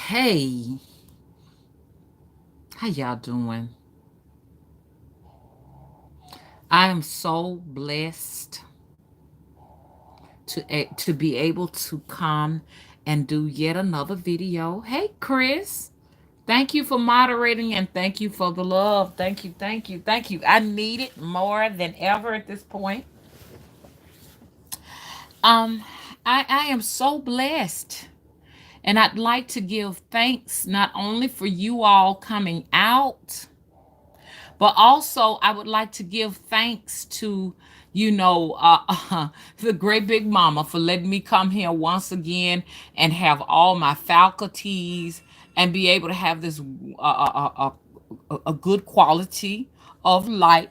Hey, how y'all doing? I am so blessed to be able to come and do yet another video. Hey, Chris, thank you for moderating and thank you for the love. Thank you, thank you, thank you. I need it more than ever at this point. Um, I am so blessed. And I'd like to give thanks not only for you all coming out, but also, I would like to give thanks to, the great big mama for letting me come here once again and have all my faculties and be able to have this a good quality of life.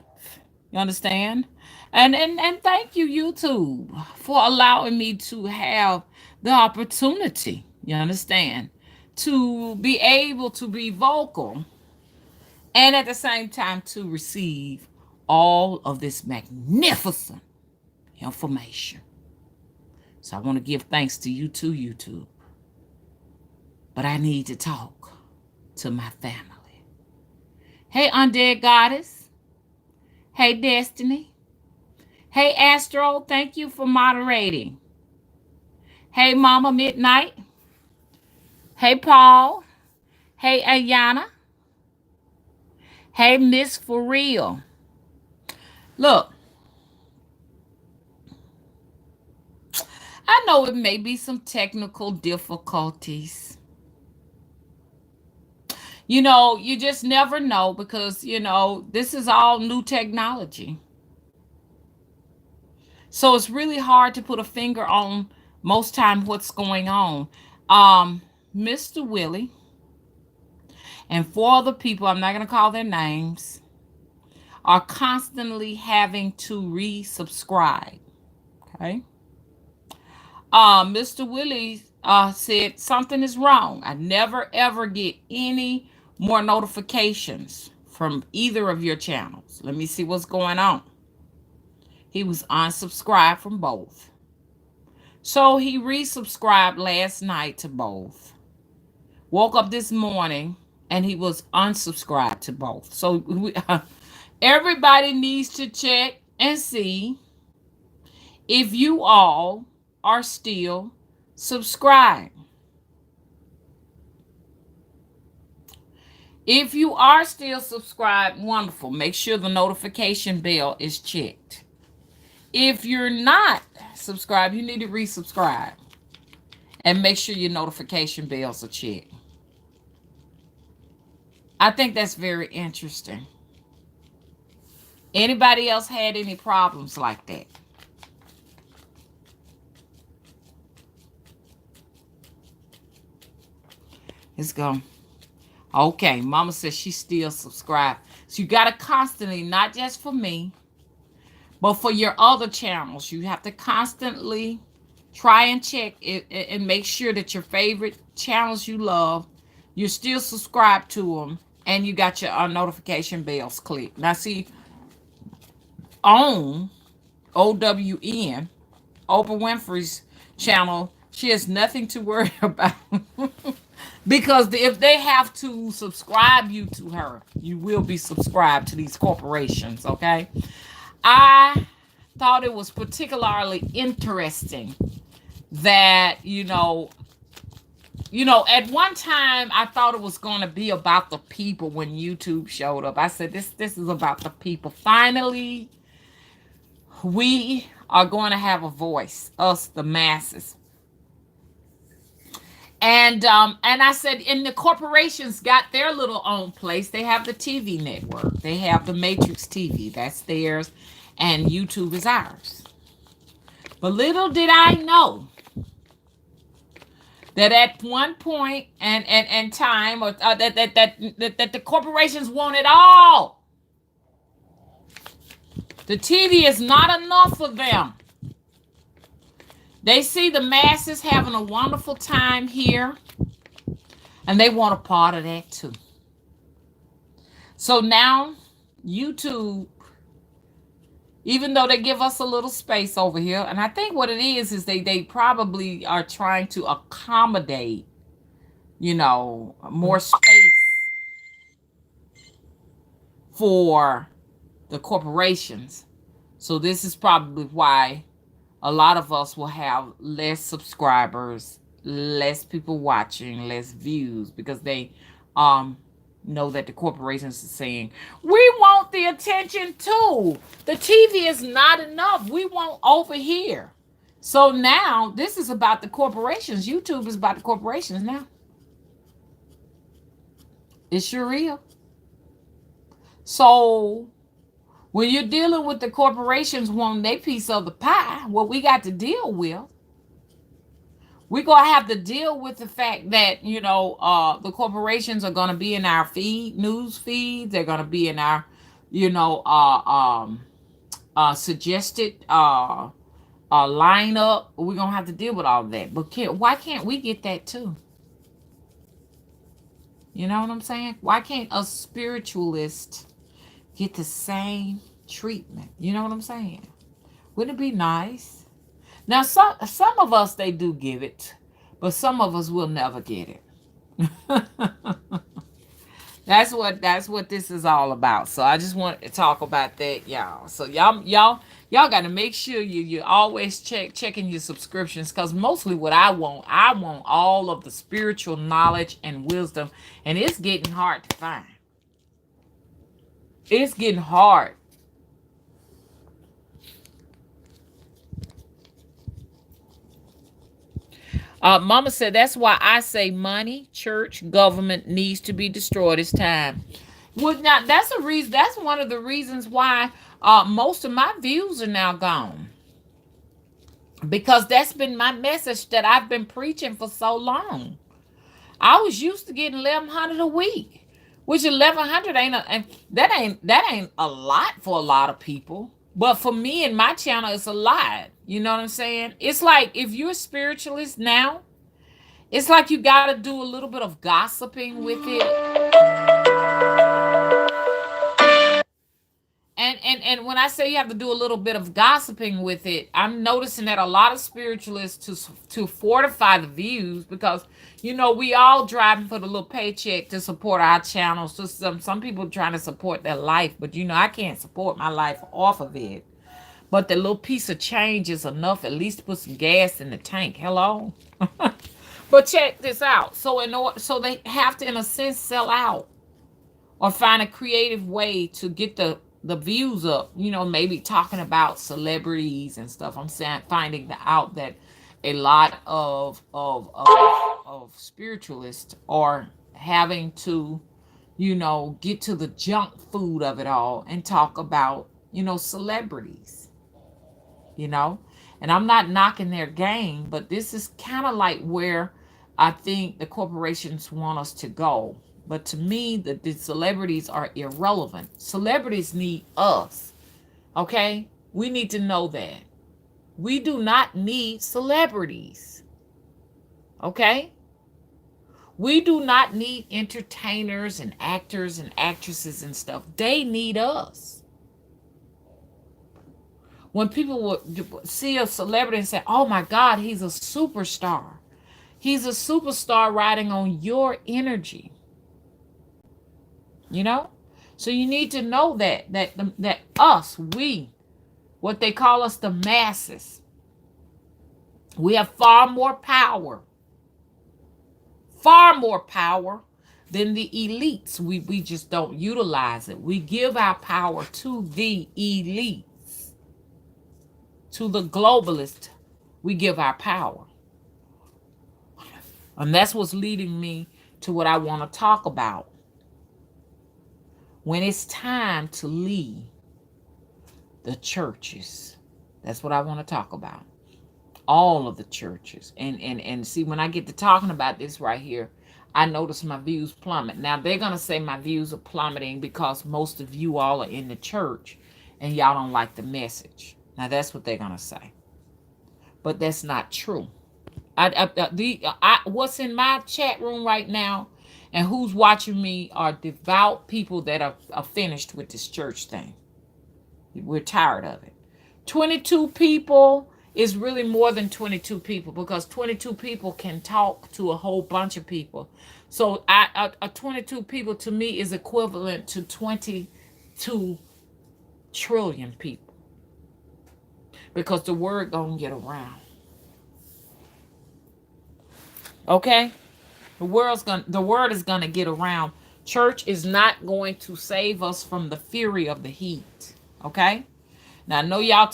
You understand? And thank you, YouTube, for allowing me to have the opportunity. You understand? To be able to be vocal and at the same time to receive all of this magnificent information. So I want to give thanks to you too, YouTube. But I need to talk to my family. Hey, Undead Goddess. Hey, Destiny. Hey, Astro. Thank you for moderating. Hey, Mama Midnight. Hey, Paul. Hey, Ayana. Hey, Miss For Real. Look, I know it may be some technical difficulties. You just never know because, this is all new technology. So it's really hard to put a finger on most time what's going on. Mr. Willie and four other people, I'm not going to call their names, are constantly having to resubscribe. Okay. Mr. Willie said something is wrong. I never ever get any more notifications from either of your channels. Let me see what's going on. He was unsubscribed from both. So he resubscribed last night to both. Woke up this morning and he was unsubscribed to both. So everybody needs to check and see if you all are still subscribed. If you are still subscribed, wonderful. Make sure the notification bell is checked. If you're not subscribed, you need to resubscribe and make sure your notification bells are checked. I think that's very interesting. Anybody else had any problems like that? Let's go. Okay, Mama says she's still subscribed. So you got to constantly, not just for me, but for your other channels, you have to constantly try and check it and make sure that your favorite channels you love, you're still subscribed to them, and you got your notification bells clicked. Now, see, on OWN, Oprah Winfrey's channel, she has nothing to worry about. Because if they have to subscribe you to her, you will be subscribed to these corporations, okay? I thought it was particularly interesting that, at one time I thought it was going to be about the people when YouTube showed up. I said, this is about the people. Finally, we are going to have a voice, us, the masses. And I said, and the corporations got their little own place. They have the TV network. They have the Matrix TV. That's theirs. And YouTube is ours. But little did I know that at one point and time, that the corporations want it all. The TV is not enough for them. They see the masses having a wonderful time here, and they want a part of that too. So now, YouTube, even though they give us a little space over here, and I think what it is they probably are trying to accommodate, more space for the corporations. So this is probably why a lot of us will have less subscribers, less people watching, less views, because they um know that the corporations are saying, we want the attention too. The TV is not enough. We want over here. So now this is about the corporations. YouTube is about the corporations now. It sure is. So when you're dealing with the corporations wanting their piece of the pie, what we got to deal with, we're gonna have to deal with the fact that the corporations are gonna be in our news feeds. They're gonna be in our, you know, suggested lineup. We're gonna have to deal with all of that. But why can't we get that too? You know what I'm saying? Why can't a spiritualist get the same treatment? You know what I'm saying? Wouldn't it be nice? Now, some of us, they do give it, but some of us will never get it. That's what this is all about. So I just want to talk about that, y'all. So y'all got to make sure you always checking your subscriptions, because mostly what I want all of the spiritual knowledge and wisdom, and it's getting hard to find. It's getting hard. Mama said that's why I say money, church, government needs to be destroyed. It's time. Well, now that's a reason. That's one of the reasons why most of my views are now gone, because that's been my message that I've been preaching for so long. I was used to getting 1,100 a week, which 1,100 and that ain't a lot for a lot of people. But for me and my channel, it's a lot. You know what I'm saying? It's like if you're a spiritualist now, it's like you got to do a little bit of gossiping with it. And when I say you have to do a little bit of gossiping with it, I'm noticing that a lot of spiritualists to fortify the views, because we all driving for the little paycheck to support our channels. So some people trying to support their life, but I can't support my life off of it. But the little piece of change is enough, at least to put some gas in the tank. Hello. But check this out. So they have to, in a sense, sell out or find a creative way to get the views up. Maybe talking about celebrities and stuff. I'm saying, finding out that a lot of spiritualists are having to get to the junk food of it all and talk about celebrities. you know. And I'm not knocking their game, but this is kind of like where I think the corporations want us to go. But to me, the celebrities are irrelevant. Celebrities need us, okay? We need to know that. We do not need celebrities, okay? We do not need entertainers and actors and actresses and stuff. They need us. When people would see a celebrity and say, oh my God, he's a superstar. He's a superstar riding on your energy. You know? So you need to know that us, we, what they call us, the masses, we have far more power than the elites. We just don't utilize it. We give our power to the elites, to the globalists. We give our power. And that's what's leading me to what I want to talk about. When it's time to leave the churches, that's what I want to talk about. All of the churches. And see, when I get to talking about this right here, I notice my views plummet. Now, they're going to say my views are plummeting because most of you all are in the church and y'all don't like the message. Now, that's what they're going to say. But that's not true. What's in my chat room right now and who's watching me are devout people that are finished with this church thing. We're tired of it. 22 people It's really more than 22 people, because 22 people can talk to a whole bunch of people. So 22 people to me is equivalent to 22 trillion people, because the word gonna get around. Okay? The word is gonna get around. Church is not going to save us from the fury of the heat. Okay? Now I know y'all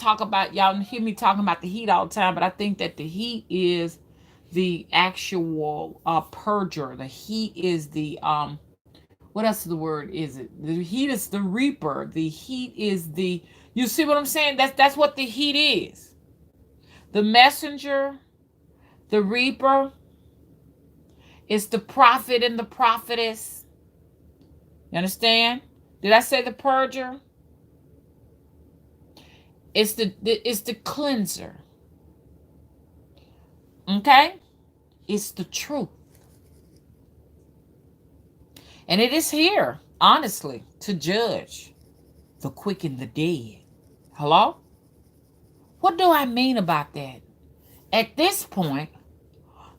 hear me talking about the heat all the time, but I think that the heat is the actual purger. The heat is the what else the word is it? The heat is the reaper. The heat is the, you see what I'm saying? That's what the heat is. The messenger, the reaper, is the prophet and the prophetess. You understand? Did I say the purger? It's the cleanser. Okay? It's the truth. And it is here, honestly, to judge the quick and the dead. Hello? What do I mean about that? At this point,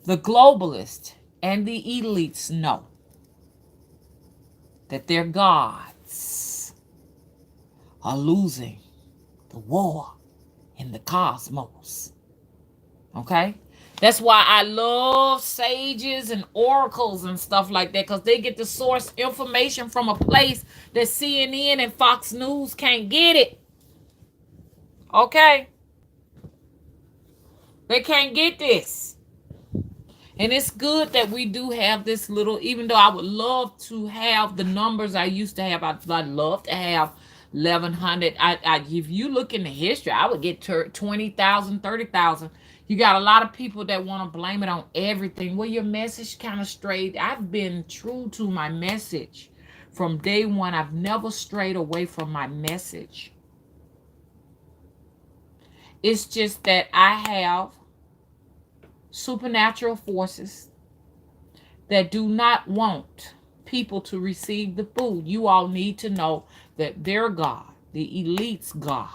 the globalists and the elites know that their gods are losing the war in the cosmos. Okay? That's why I love sages and oracles and stuff like that, because they get to source information from a place that CNN and Fox News can't get it. Okay? They can't get this. And it's good that we do have this little, even though I would love to have the numbers I used to have. I'd love to have 1,100. If you look in the history, I would get 20,000, 30,000. You got a lot of people that want to blame it on everything. Well, your message kind of strayed. I've been true to my message from day one. I've never strayed away from my message. It's just that I have supernatural forces that do not want people to receive the food. You all need to know that their God, the elite's God,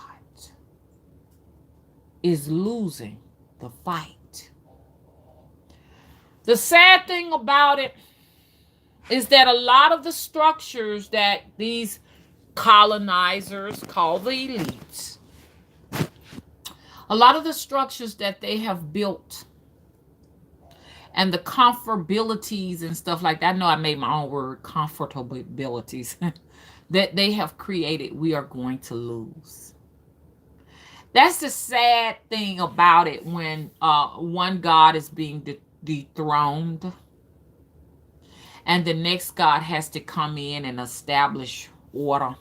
is losing the fight. The sad thing about it is that a lot of the structures that these colonizers call the elites, a lot of the structures that they have built and the comfortabilities and stuff like that. I know I made my own word, comfortabilities, that they have created, we are going to lose. That's the sad thing about it when one God is being dethroned and the next God has to come in and establish order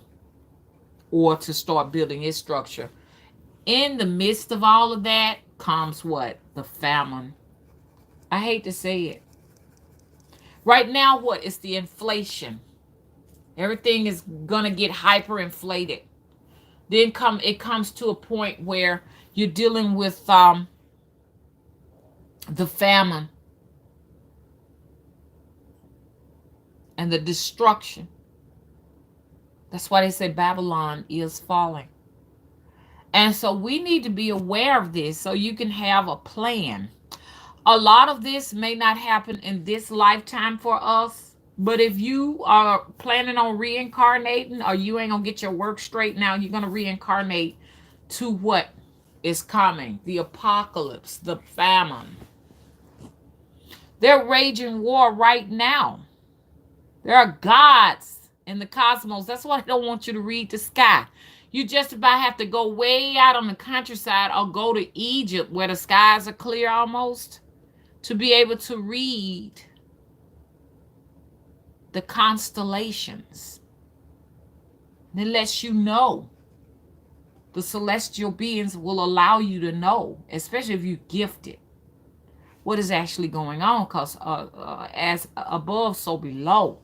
or to start building his structure. In the midst of all of that comes what? The famine. I hate to say it. Right now, what? It's the inflation. Everything is gonna get hyperinflated. Then it comes to a point where you're dealing with the famine and the destruction. That's why they say Babylon is falling. And so we need to be aware of this so you can have a plan. A lot of this may not happen in this lifetime for us, but if you are planning on reincarnating or you ain't gonna get your work straight now, you're gonna reincarnate to what is coming, the apocalypse, the famine. They're raging war right now. There are gods in the cosmos. That's why I don't want you to read the sky. You just about have to go way out on the countryside or go to Egypt where the skies are clear almost to be able to read the constellations. It lets you know. The celestial beings will allow you to know, especially if you're gifted, what is actually going on, because as above, so below.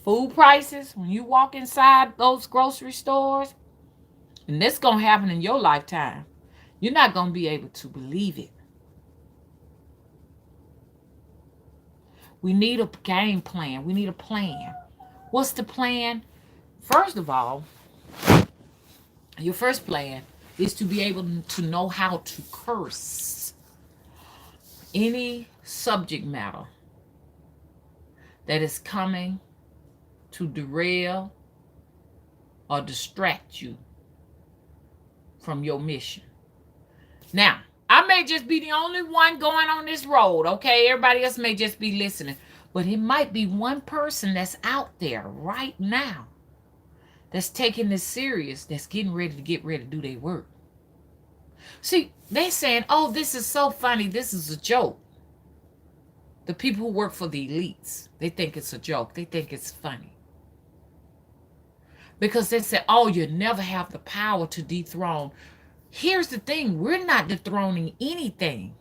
Food prices, when you walk inside those grocery stores, and this going to happen in your lifetime, you're not going to be able to believe it. We need a game plan. We need a plan. What's the plan? First of all, your first plan is to be able to know how to curse any subject matter that is coming to derail or distract you from your mission. Now, I may just be the only one going on this road, okay? Everybody else may just be listening. But it might be one person that's out there right now that's taking this serious, that's getting ready to do their work. See, they're saying, oh, this is so funny. This is a joke. The people who work for the elites, they think it's a joke. They think it's funny. Because they say, oh, you never have the power to dethrone. Here's the thing. We're not dethroning anything.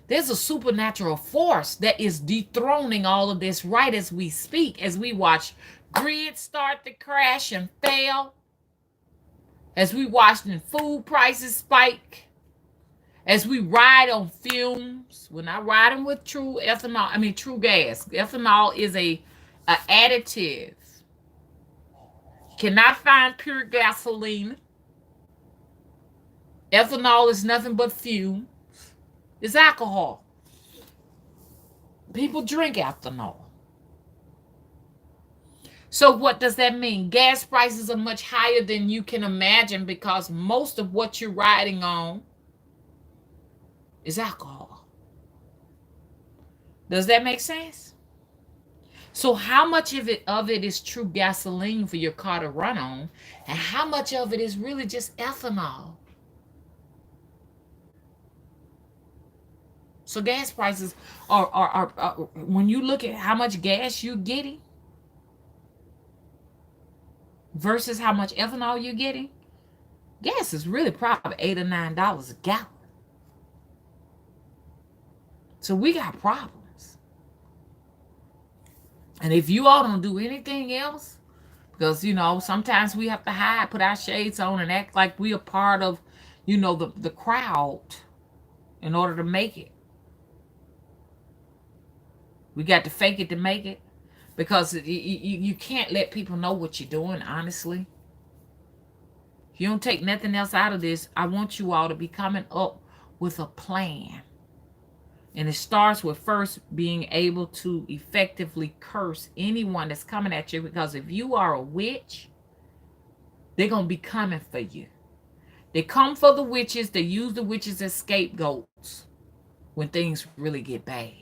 There's a supernatural force that is dethroning all of this right as we speak, as we watch grids start to crash and fail, as we watch food prices spike, as we ride on fumes. We're not riding with true ethanol, true gas. Ethanol is a additive. You cannot find pure gasoline. Ethanol is nothing but fume. It's alcohol. People drink ethanol. So what does that mean? Gas prices are much higher than you can imagine because most of what you're riding on is alcohol. Does that make sense? So how much of it is true gasoline for your car to run on, and how much of it is really just ethanol? So gas prices are when you look at how much gas you're getting versus how much ethanol you're getting, gas is really probably $8 or $9 a gallon. So we got problems. And if you all don't do anything else, because, sometimes we have to hide, put our shades on, and act like we are part of, the crowd in order to make it. We got to fake it to make it. Because you can't let people know what you're doing, honestly. If you don't take nothing else out of this, I want you all to be coming up with a plan. And it starts with first being able to effectively curse anyone that's coming at you. Because if you are a witch, they're going to be coming for you. They come for the witches. They use the witches as scapegoats when things really get bad.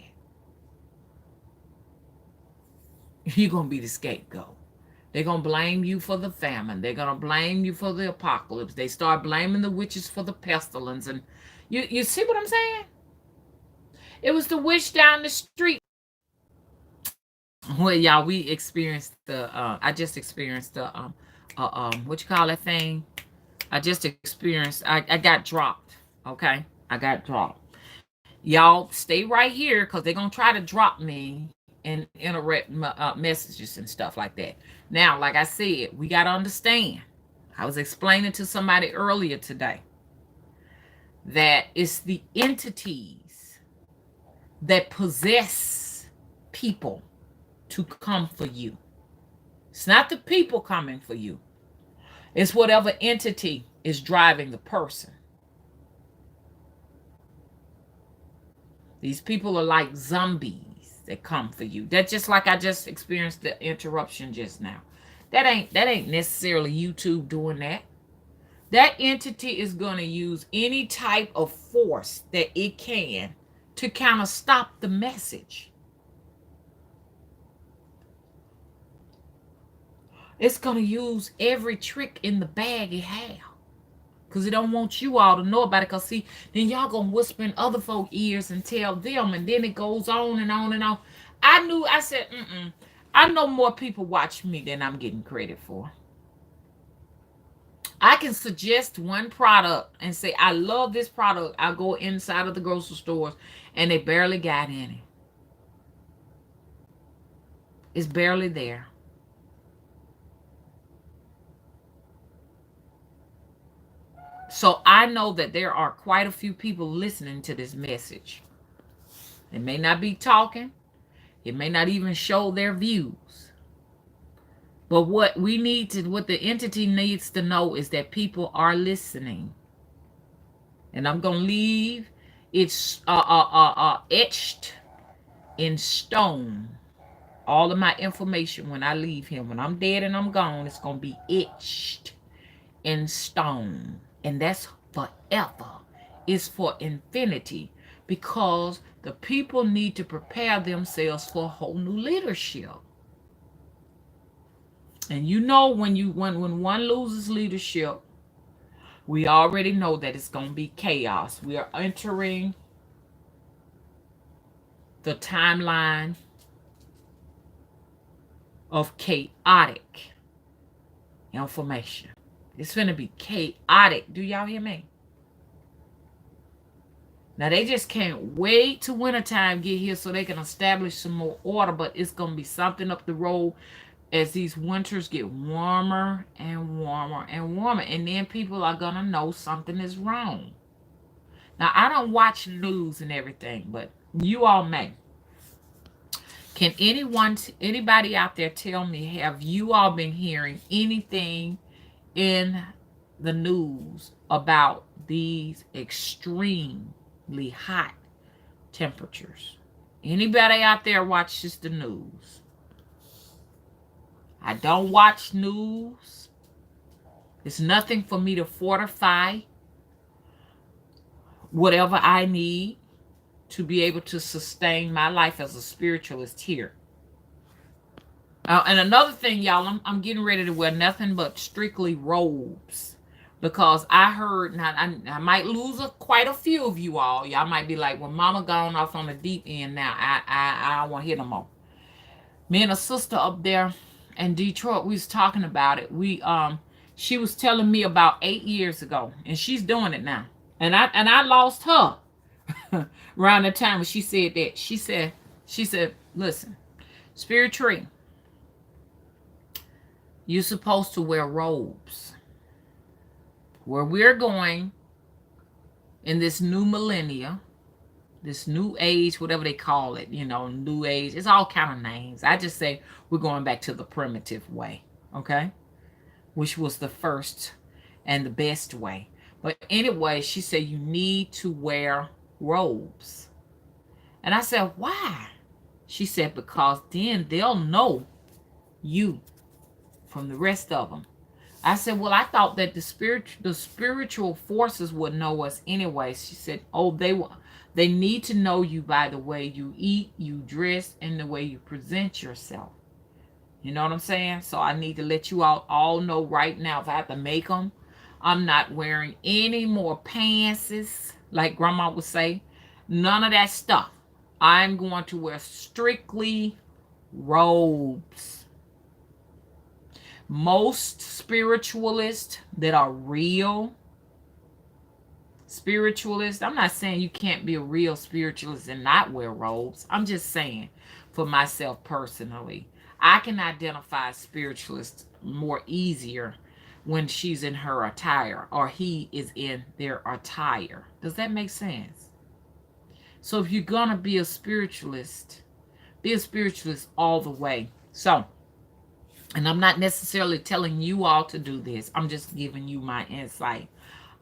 You're going to be the scapegoat. They're going to blame you for the famine. They're going to blame you for the apocalypse. They start blaming the witches for the pestilence. And you see what I'm saying? It was the witch down the street. Well, y'all, we experienced I just experienced what you call that thing? I just experienced, I got dropped. Okay? I got dropped. Y'all stay right here because they're going to try to drop me and interrupt messages and stuff like that. Now, like I said, we got to understand. I was explaining to somebody earlier today that it's the entities that possess people to come for you. It's not the people coming for you. It's whatever entity is driving the person. These people are like zombies that come for you. That's just like I just experienced the interruption just now. That ain't necessarily YouTube doing that. That entity is going to use any type of force that it can to kind of stop the message. It's going to use every trick in the bag it has. Because it don't want you all to know about it. Because, see, then y'all going to whisper in other folk ears and tell them. And then it goes on and on and on. I said, I know more people watch me than I'm getting credit for. I can suggest one product and say, I love this product. I go inside of the grocery stores and they barely got any. It's barely there. So I know that there are quite a few people listening to this message. They may not be talking. It may not even show their views. But what the entity needs to know is that people are listening. And I'm going to leave it's etched in stone. All of my information when I leave here, when I'm dead and I'm gone, it's going to be etched in stone. And that's forever. It's for infinity. Because the people need to prepare themselves for a whole new leadership. And you know when one loses leadership, we already know that it's going to be chaos. We are entering the timeline of chaotic information. It's going to be chaotic. Do y'all hear me? Now, they just can't wait till wintertime get here so they can establish some more order, but it's going to be something up the road as these winters get warmer and warmer and warmer. And then people are going to know something is wrong. Now, I don't watch news and everything, but you all may. Can anybody out there tell me, have you all been hearing anything in the news about these extremely hot temperatures? Anybody out there watches the news? I don't watch news. It's nothing for me to fortify whatever I need to be able to sustain my life as a spiritualist here. And another thing, y'all, I'm getting ready to wear nothing but strictly robes. Because I heard, now I might lose quite a few of you all. Y'all might be like, well, mama gone off on the deep end now. I don't want to hear no more. Me and a sister up there in Detroit, we was talking about it. She was telling me about 8 years ago, and she's doing it now. And I lost her around the time when she said that. She said, listen, Spirit Tree, you're supposed to wear robes. Where we're going in this new millennia, this new age, whatever they call it, new age. It's all kind of names. I just say we're going back to the primitive way, okay? Which was the first and the best way. But anyway, she said you need to wear robes. And I said, why? She said, because then they'll know you from the rest of them. I said, well, I thought that the spiritual forces would know us anyway. She said, oh, they need to know you by the way you eat, you dress, and the way you present yourself. You know what I'm saying? So I need to let you all know right now, if I have to make them, I'm not wearing any more pantses, like Grandma would say. None of that stuff. I'm going to wear strictly robes. Most spiritualists that are real spiritualists, I'm not saying you can't be a real spiritualist and not wear robes. I'm just saying, for myself personally, I can identify a spiritualist more easier when she's in her attire or he is in their attire. Does that make sense? So if you're going to be a spiritualist all the way. So, and I'm not necessarily telling you all to do this. I'm just giving you my insight.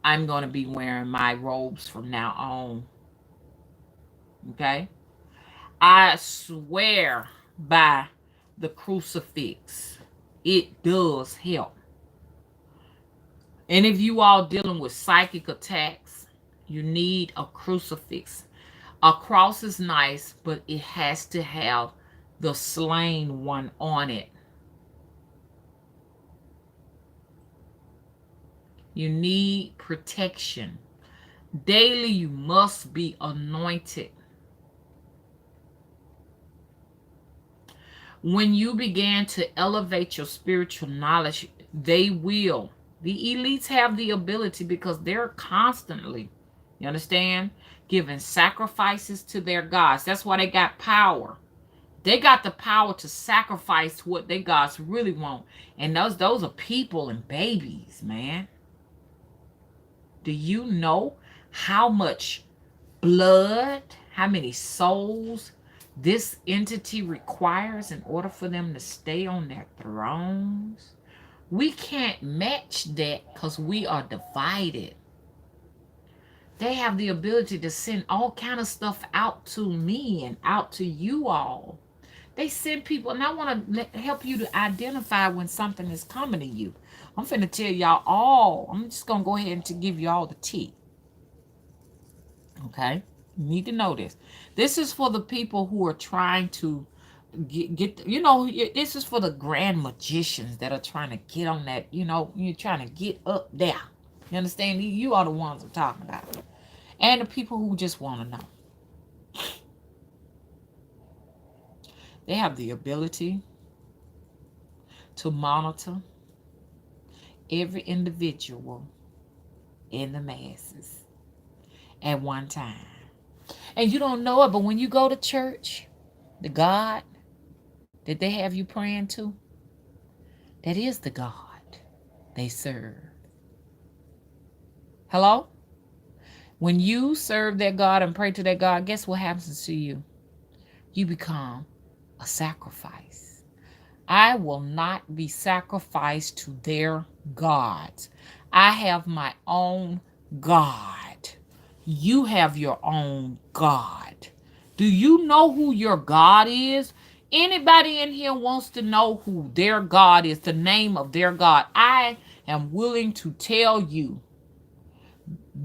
I'm going to be wearing my robes from now on. Okay? I swear by the crucifix. It does help. Any of you all dealing with psychic attacks, you need a crucifix. A cross is nice, but it has to have the slain one on it. You need protection. Daily, you must be anointed. When you begin to elevate your spiritual knowledge, the elites have the ability because they're constantly, you understand, giving sacrifices to their gods. That's why they got power. They got the power to sacrifice what their gods really want. And those are people and babies, man. Do you know how much blood, how many souls this entity requires in order for them to stay on their thrones. We can't match that because we are divided. They have the ability to send all kind of stuff out to me and out to you all. They send people, and I want to help you to identify when something is coming to you. I'm finna tell y'all all. I'm just gonna go ahead and to give you all the tea. Okay, you need to know this. This is for the people who are trying to get. This is for the grand magicians that are trying to get on that. You're trying to get up there. You understand? You are the ones I'm talking about, and the people who just want to know. They have the ability to monitor every individual in the masses at one time. And you don't know it, but when you go to church, the God that they have you praying to, that is the God they serve. Hello? When you serve that God and pray to that God, guess what happens to you? You become a sacrifice. I will not be sacrificed to their gods. I have my own God. You have your own God. Do you know who your God is? Anybody in here wants to know who their God is, the name of their God. I am willing to tell you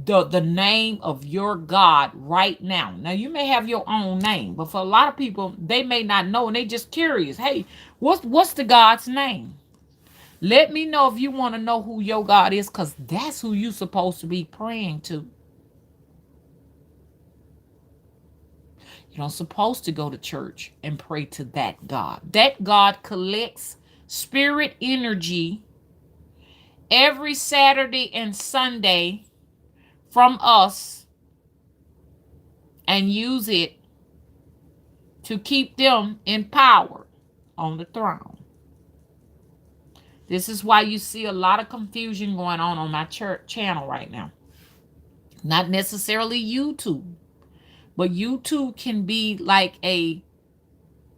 the name of your God right now. Now, you may have your own name, but for a lot of people, they may not know, and they just curious. Hey, what's the God's name? Let me know if you want to know who your God is, because that's who you're supposed to be praying to. You're not supposed to go to church and pray to that God. That God collects spirit energy every Saturday and Sunday from us and use it to keep them in power on the throne. This is why you see a lot of confusion going on my church channel right now. Not necessarily YouTube, but YouTube can be like a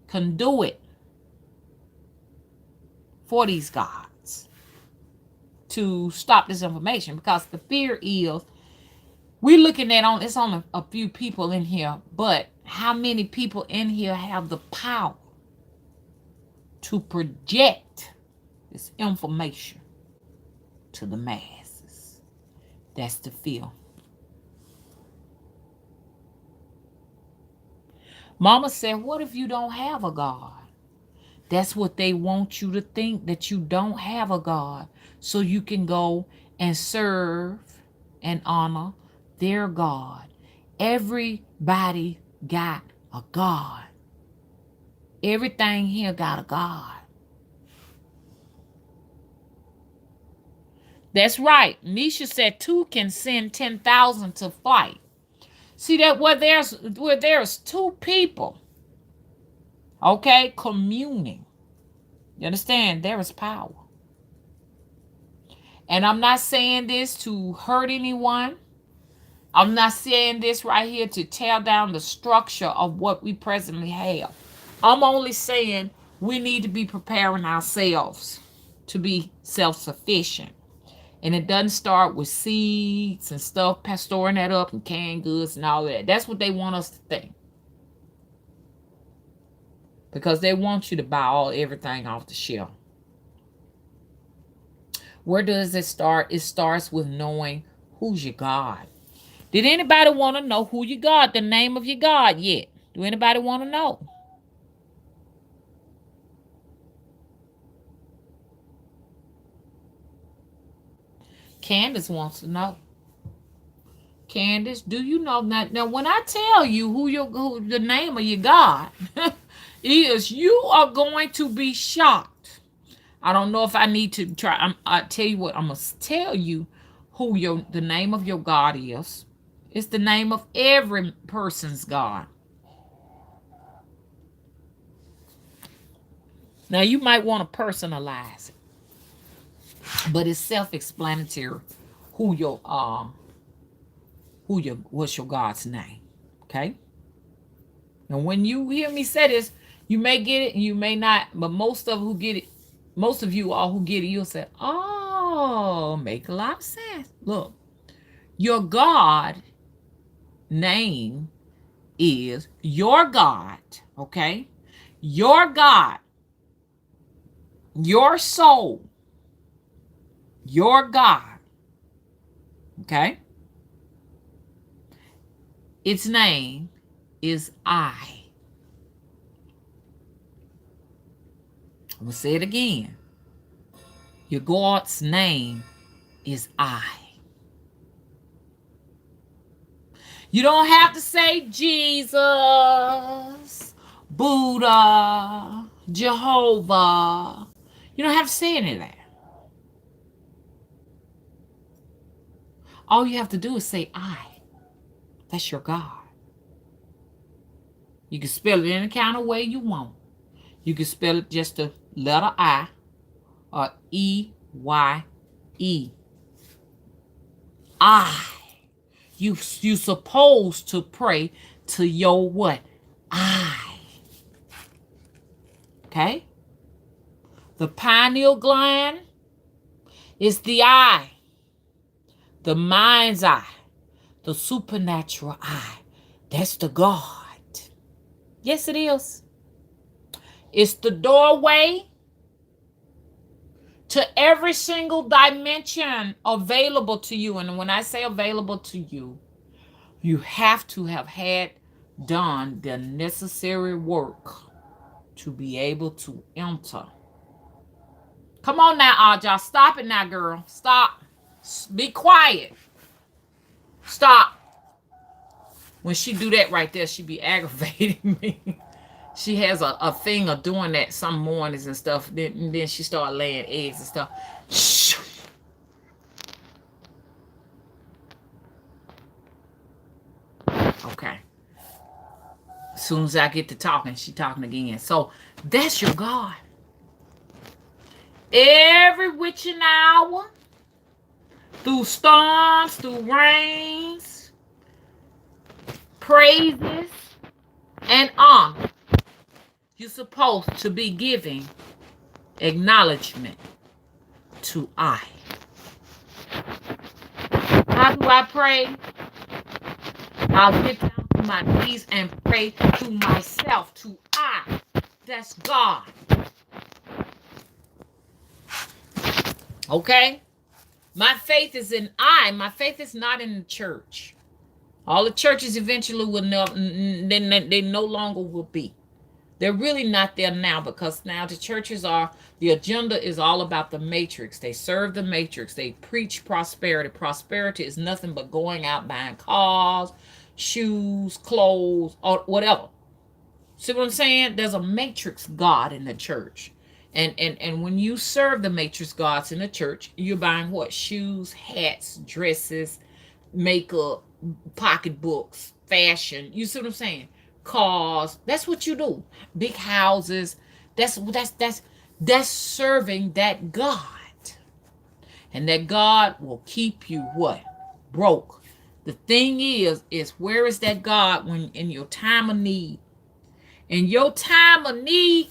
conduit for these gods to stop this information, because the fear is we're looking at it's only a few people in here, but how many people in here have the power to project this information to the masses? That's the fear. Mama said, what if you don't have a God? That's what they want you to think, that you don't have a God, so you can go and serve and honor their God. Everybody got a God. Everything here got a God. That's right. Nisha said 2 can send 10,000 to fight. See that where there's 2 people, okay, communing. You understand? There is power. And I'm not saying this to hurt anyone. I'm not saying this right here to tear down the structure of what we presently have. I'm only saying we need to be preparing ourselves to be self-sufficient. And it doesn't start with seeds and stuff, storing that up and canned goods and all that. That's what they want us to think. Because they want you to buy everything off the shelf. Where does it start? It starts with knowing who's your God. Did anybody want to know who your God, the name of your God yet? Do anybody want to know? Candace wants to know. Candace, do you know that? Now, when I tell you who the name of your God is, you are going to be shocked. I don't know if I need to try. I tell you what, I'm gonna tell you who the name of your God is. It's the name of every person's God. Now, you might want to personalize it, but it's self-explanatory what's your God's name. Okay? You And when you hear me say this, you may get it and you may not, but most of who get it, most of you all who get it, you'll say, oh, make a lot of sense. Look, your God name is your God, okay? Your God, your soul, your God, okay? Its name is I. I'm going to say it again. Your God's name is I. You don't have to say Jesus, Buddha, Jehovah. You don't have to say any of that. All you have to do is say I. That's your God. You can spell it any kind of way you want. You can spell it just the letter I or E-Y-E. I. You supposed to pray to your what? I. Okay? The pineal gland is the eye. The mind's eye. The supernatural eye. That's the God. Yes, it is. It's the doorway to every single dimension available to you. And when I say available to you, you have to have had done the necessary work to be able to enter. Come on now, Aja. Stop it now, girl. Stop. Be quiet. Stop. When she do that right there, she be aggravating me. She has a thing of doing that some mornings and stuff. Then she start laying eggs and stuff. Shh. Okay. As soon as I get to talking, she talking again. So that's your God. Every witching hour, through storms, through rains, praises, and honor, you're supposed to be giving acknowledgement to I. How do I pray? I'll get down to my knees and pray to myself, to I. That's God. Okay? My faith is in I. My faith is not in the church. All the churches eventually will never, they no longer will be. They're really not there now because now the churches are, the agenda is all about the matrix. They serve the matrix. They preach prosperity. Prosperity is nothing but going out buying cars, shoes, clothes, or whatever. See what I'm saying? There's a matrix God in the church. And when you serve the matrix gods in the church, you're buying what? Shoes, hats, dresses, makeup, pocketbooks, fashion. You see what I'm saying? Cars. That's what you do. Big houses. That's serving that God. And that God will keep you what? Broke. The thing is where is that God when in your time of need? In your time of need,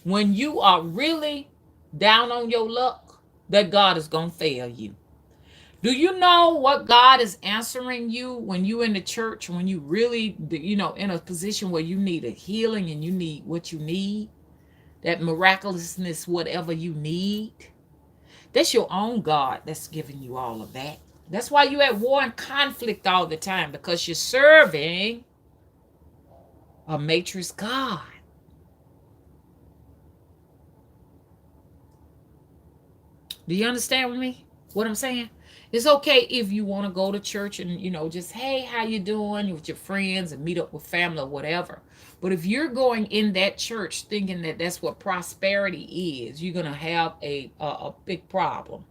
when you are really down on your luck, that God is going to fail you. Do you know what God is answering you when you in the church, when you really, in a position where you need a healing and you need what you need, that miraculousness, whatever you need? That's your own God that's giving you all of that. That's why you're at war and conflict all the time, because you're serving a matrix God. Do you understand with me? What I'm saying? It's okay if you want to go to church and, just, hey, how you doing with your friends and meet up with family or whatever. But if you're going in that church thinking that that's what prosperity is, you're going to have a big problem.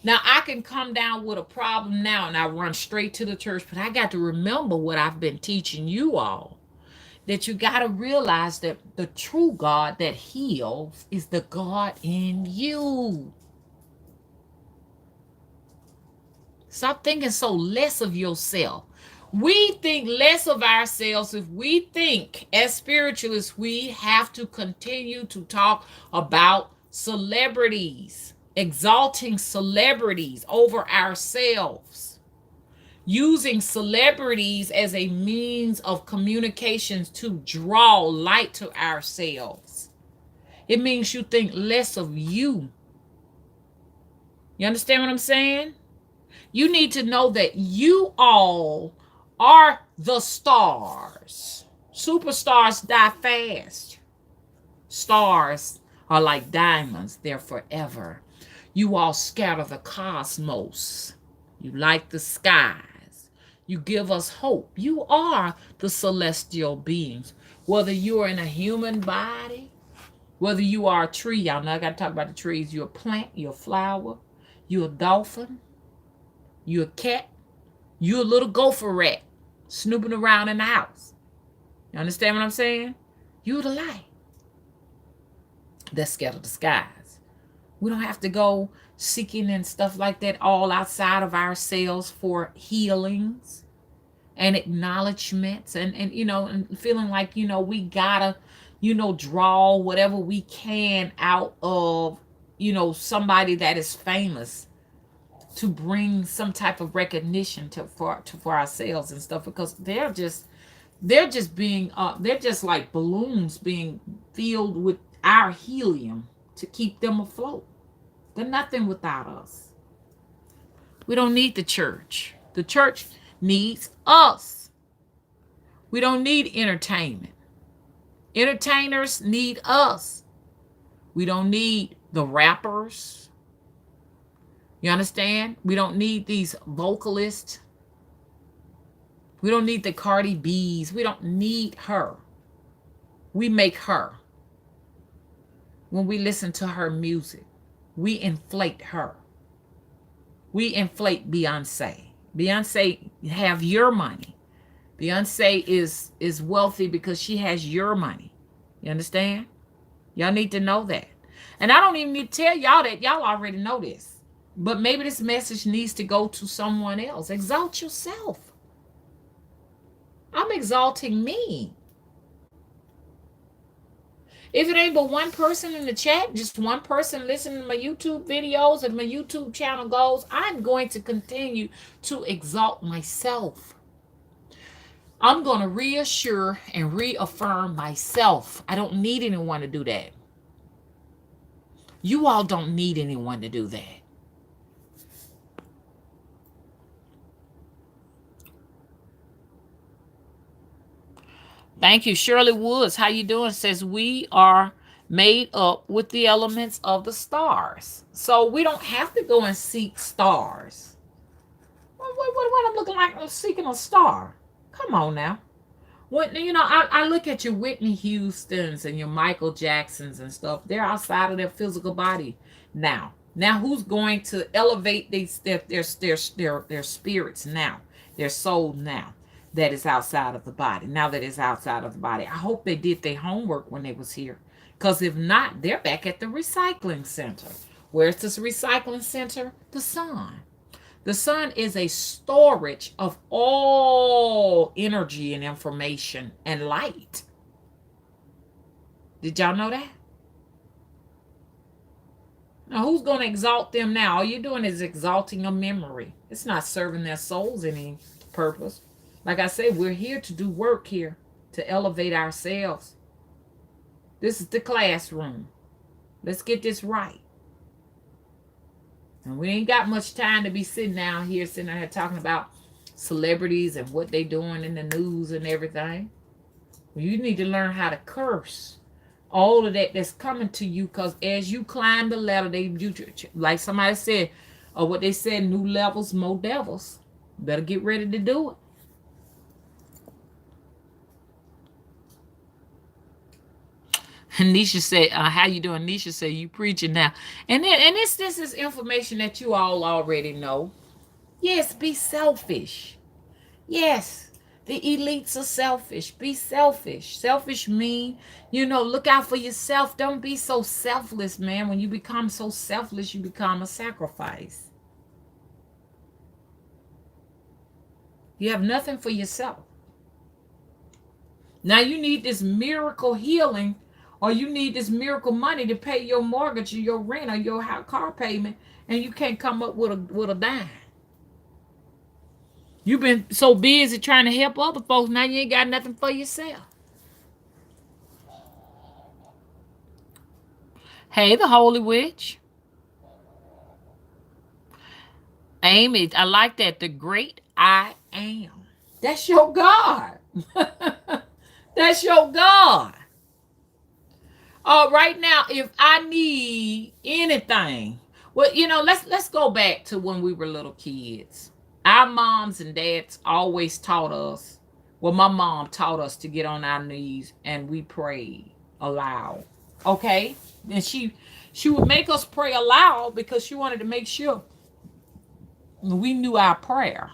Now, I can come down with a problem now and I run straight to the church, but I got to remember what I've been teaching you all. That you got to realize that the true God that heals is the God in you. Stop thinking so less of yourself. We think less of ourselves if we think as spiritualists we have to continue to talk about celebrities, exalting celebrities over ourselves, using celebrities as a means of communications to draw light to ourselves. It means you think less of you. You understand what I'm saying? You need to know that you all are the stars. Superstars die fast. Stars are like diamonds, they're forever. You all scatter the cosmos. You light the skies. You give us hope. You are the celestial beings. Whether you are in a human body, whether you are a tree, y'all know I got to talk about the trees. You're a plant, you're a flower, you're a dolphin, you're a cat, you're a little gopher rat snooping around in the house. You understand what I'm saying? You're the light that scatter the skies. We don't have to go seeking and stuff like that all outside of ourselves for healings and acknowledgments and and feeling like we gotta draw whatever we can out of somebody that is famous to bring some type of recognition for ourselves and stuff, because they're just being they're just like balloons being filled with our helium to keep them afloat. They're nothing without us. We don't need the church. The church needs us. We don't need entertainment. Entertainers need us. We don't need the rappers. You understand? We don't need these vocalists. We don't need the Cardi B's. We don't need her. We make her. When we listen to her music, we inflate her. We inflate Beyonce. Beyonce have your money. Beyonce is wealthy because she has your money. You understand? Y'all need to know that. And I don't even need to tell y'all that. Y'all already know this. But maybe this message needs to go to someone else. Exalt yourself. I'm exalting me. If it ain't but one person in the chat, just one person listening to my YouTube videos and my YouTube channel goes, I'm going to continue to exalt myself. I'm going to reassure and reaffirm myself. I don't need anyone to do that. You all don't need anyone to do that. Thank you. Shirley Woods, how you doing? Says we are made up with the elements of the stars. So we don't have to go and seek stars. What I'm looking like? I'm seeking a star. Come on now. What I look at your Whitney Houstons and your Michael Jacksons and stuff. They're outside of their physical body now. Now who's going to elevate their spirits now, their soul now, that is outside of the body? Now that it's outside of the body, I hope they did their homework when they was here, because if not, they're back at the recycling center. Where's this recycling center? The sun. The sun is a storage of all energy and information and light. Did y'all know that? Now, who's going to exalt them now? All you're doing is exalting a memory. It's not serving their souls any purpose. Like I said, we're here to do work here, to elevate ourselves. This is the classroom. Let's get this right. And we ain't got much time to be sitting down here talking about celebrities and what they doing in the news and everything. You need to learn how to curse all of that's coming to you, because as you climb the ladder, like somebody said, or what they said, new levels, more devils. Better get ready to do it. Nisha said, how you doing? Nisha said, you preaching now. And this is information that you all already know. Yes, be selfish. Yes, the elites are selfish. Be selfish. Selfish mean, look out for yourself. Don't be so selfless, man. When you become so selfless, you become a sacrifice. You have nothing for yourself. Now you need this miracle healing, or you need this miracle money to pay your mortgage or your rent or your car payment, and you can't come up with a dime. You've been so busy trying to help other folks, now you ain't got nothing for yourself. Hey, the Holy Witch. Amy, I like that. The great I am. That's your God. That's your God. Right now, if I need anything, well, let's go back to when we were little kids. Our moms and dads always taught us. Well, my mom taught us to get on our knees and we prayed aloud. Okay, and she would make us pray aloud because she wanted to make sure we knew our prayer.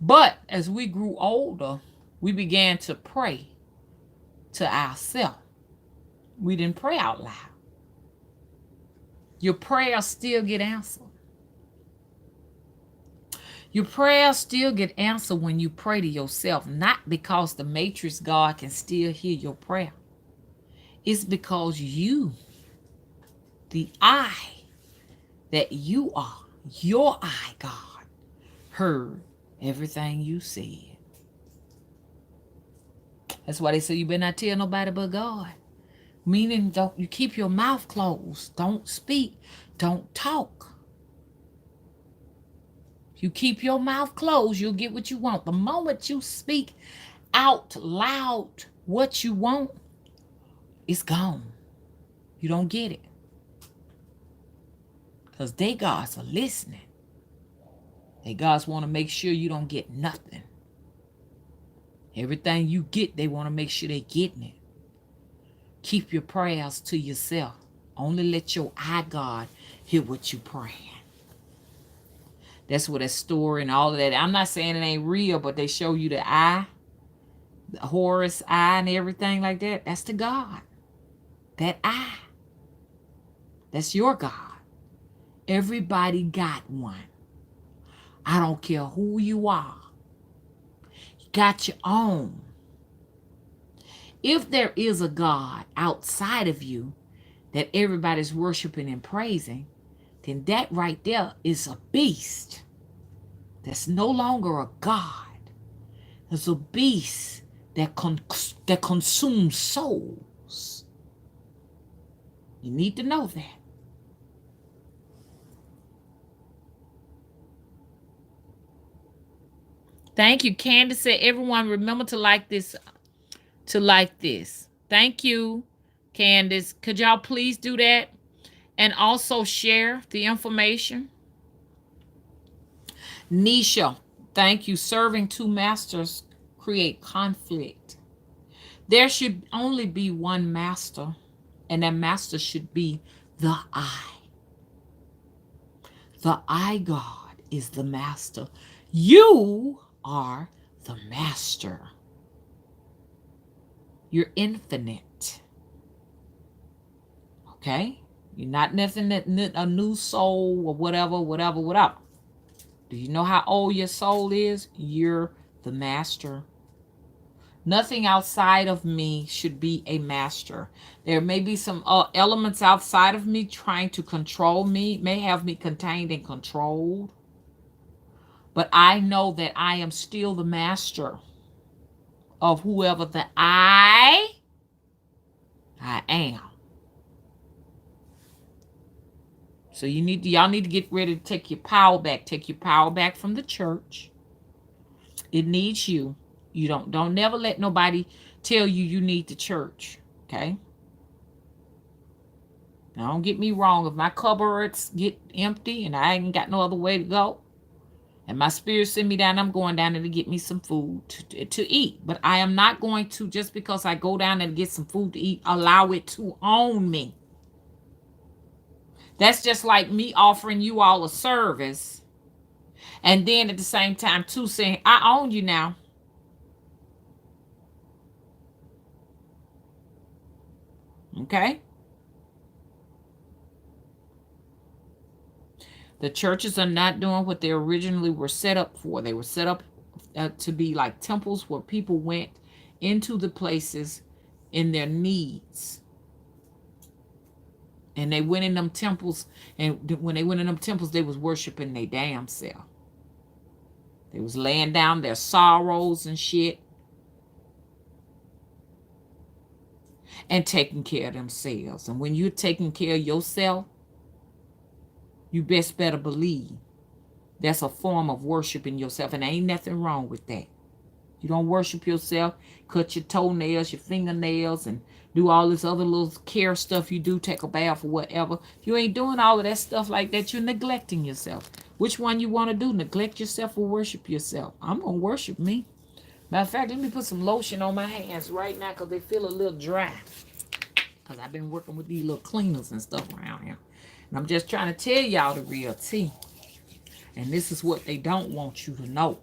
But as we grew older, we began to pray to ourselves. We didn't pray out loud. Your prayers still get answered. Your prayers still get answered when you pray to yourself, not because the matrix God can still hear your prayer. It's because you, the I that you are, your I, God, heard everything you said. That's why they say you better not tell nobody but God. Meaning, don't you keep your mouth closed. Don't speak. Don't talk. If you keep your mouth closed, you'll get what you want. The moment you speak out loud what you want, it's gone. You don't get it. Because they gods are listening. They gods want to make sure you don't get nothing. Everything you get, they want to make sure they're getting it. Keep your prayers to yourself. Only let your I God hear what you praying. That's what that story and all of that. I'm not saying it ain't real, but they show you the eye, the Horus eye and everything like that. That's the God. That eye. That's your God. Everybody got one. I don't care who you are. You got your own. If there is a God outside of you that everybody's worshiping and praising, then that right there is a beast. That's no longer a God. It's a beast that consumes souls. You need to know that. Thank you. Candace said, everyone remember to like this. Thank you, Candace. Could y'all please do that? And also share the information. Nisha, thank you. Serving two masters create conflict. There should only be one master, and that master should be the I. The I God is the master. You are the master. You're infinite. Okay? You're not nothing that a new soul or whatever. Do you know how old your soul is? You're the master. Nothing outside of me should be a master. There may be some elements outside of me trying to control me, may have me contained and controlled. But I know that I am still the master of whoever the I am. So y'all need to get ready to take your power back. Take your power back from the church. It needs you. You don't never let nobody tell you need the church. Okay? Now don't get me wrong. If my cupboards get empty and I ain't got no other way to go, and my spirit send me down, I'm going down there to get me some food to eat. But I am not going to, just because I go down there to get some food to eat, allow it to own me. That's just like me offering you all a service, and then at the same time too saying, I own you now. Okay? The churches are not doing what they originally were set up for. They were set up to be like temples where people went into the places in their needs. And they went in them temples, and when they went in them temples, they was worshiping their damn self. They was laying down their sorrows and shit and taking care of themselves. And when you're taking care of yourself, you best better believe that's a form of worshiping yourself. And there ain't nothing wrong with that. You don't worship yourself, cut your toenails, your fingernails, and do all this other little care stuff you do, take a bath or whatever. If you ain't doing all of that stuff like that, you're neglecting yourself. Which one you want to do? Neglect yourself or worship yourself? I'm going to worship me. Matter of fact, let me put some lotion on my hands right now because they feel a little dry. Because I've been working with these little cleaners and stuff around here. And I'm just trying to tell y'all the real tea. And this is what they don't want you to know.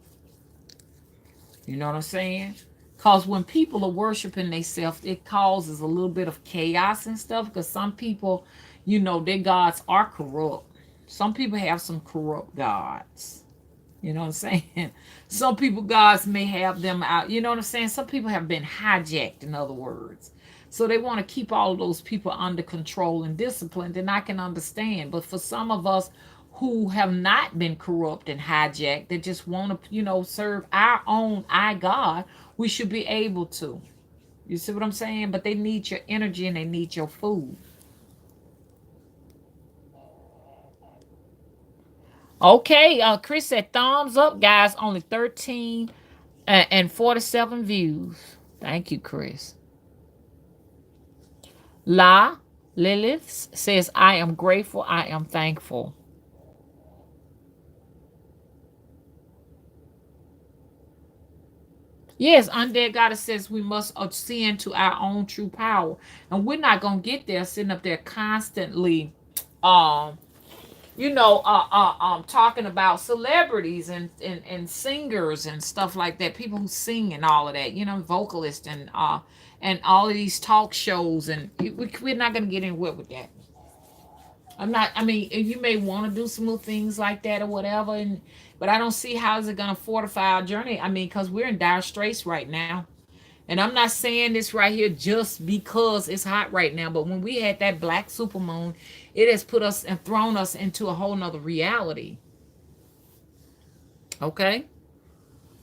You know what I'm saying? Because when people are worshiping themselves, it causes a little bit of chaos and stuff. Because some people, their gods are corrupt. Some people have some corrupt gods. You know what I'm saying? Some people, gods may have them out. You know what I'm saying? Some people have been hijacked, in other words. So they want to keep all of those people under control and disciplined. And I can understand. But for some of us who have not been corrupt and hijacked, that just want to, serve our own God, we should be able to. You see what I'm saying? But they need your energy and they need your food. Okay, Chris said thumbs up, guys. Only 13 and 47 views. Thank you, Chris. La Lilith says, I am grateful. I am thankful. Yes, Undead Goddess says we must ascend to our own true power. And we're not going to get there sitting up there constantly, um, talking about celebrities and singers and stuff like that. People who sing and all of that, vocalists and all of these talk shows. And we're not going to get anywhere with that. I mean, you may want to do some little things like that or whatever, but I don't see how is it going to fortify our journey. I mean, because we're in dire straits right now. And I'm not saying this right here just because it's hot right now, but when we had that black supermoon, it has put us and thrown us into a whole nother reality. Okay?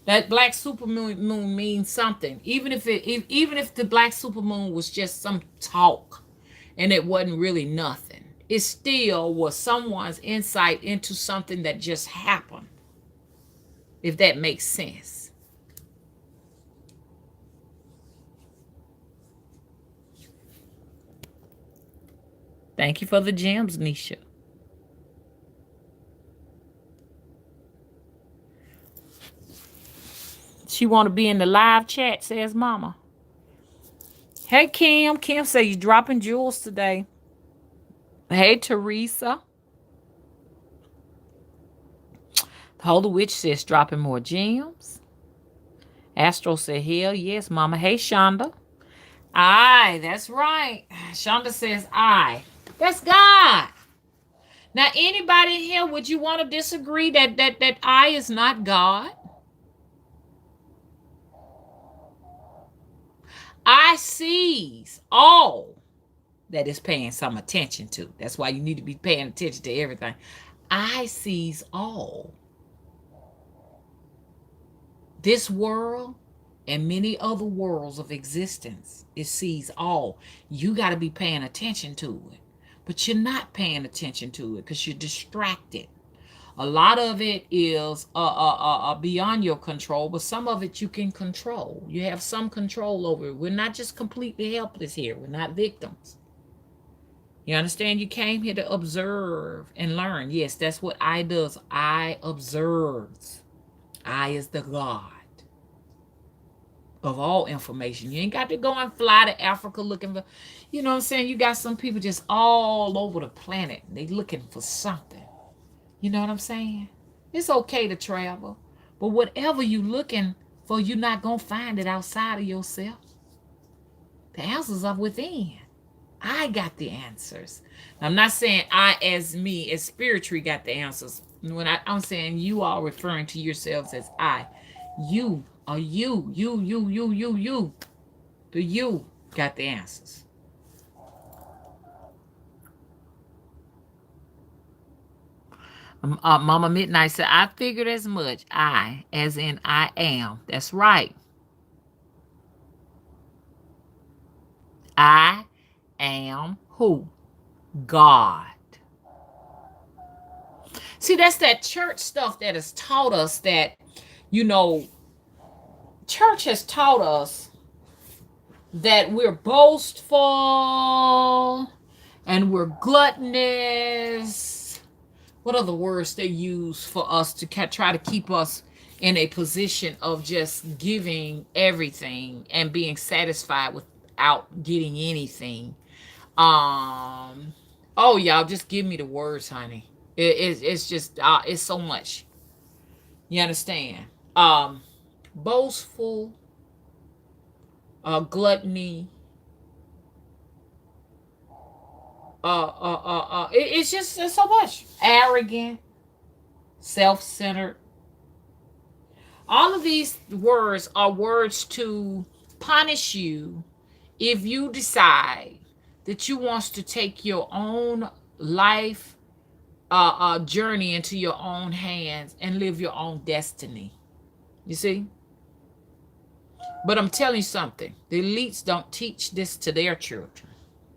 That black supermoon means something. Even if the black supermoon was just some talk and it wasn't really nothing, it still was someone's insight into something that just happened. If that makes sense. Thank you for the gems, Nisha. She want to be in the live chat, says Mama. Hey, Kim. Kim says you dropping jewels today. Hey, Teresa. The Holy Witch says dropping more gems. Astro said, hell yes, Mama. Hey, Shonda. Aye, that's right. Shonda says aye. That's God. Now, anybody in here, would you want to disagree that I is not God? I sees all that is paying some attention to. That's why you need to be paying attention to everything. I sees all. This world and many other worlds of existence, it sees all. You got to be paying attention to it. But you're not paying attention to it because you're distracted. A lot of it is beyond your control, but some of it you can control. You have some control over it. We're not just completely helpless here. We're not victims. You understand? You came here to observe and learn. Yes, that's what I does. I observes. I is the God of all information. You ain't got to go and fly to Africa looking for, you know what I'm saying? You got some people just all over the planet. They looking for something. You know what I'm saying? It's okay to travel. But whatever you looking for, you're not going to find it outside of yourself. The answers are within. I got the answers. I'm not saying I, as me, as spiritually, got the answers. I'm saying you all referring to yourselves as I. You are you. The you got the answers. Mama Midnight said, I figured as much. I, as in I am. That's right. I am who? God. See, that's that church stuff that has taught us that, you know, church has taught us that we're boastful and we're gluttonous. What are the words they use for us to try to keep us in a position of just giving everything and being satisfied without getting anything? Um, oh, y'all, just give me the words, honey. It's just it's so much. You understand? Um, boastful, gluttony. It's just it's so much. Arrogant, self-centered. All of these words are words to punish you if you decide that you wants to take your own life journey into your own hands and live your own destiny. You see? But I'm telling you something. The elites don't teach this to their children.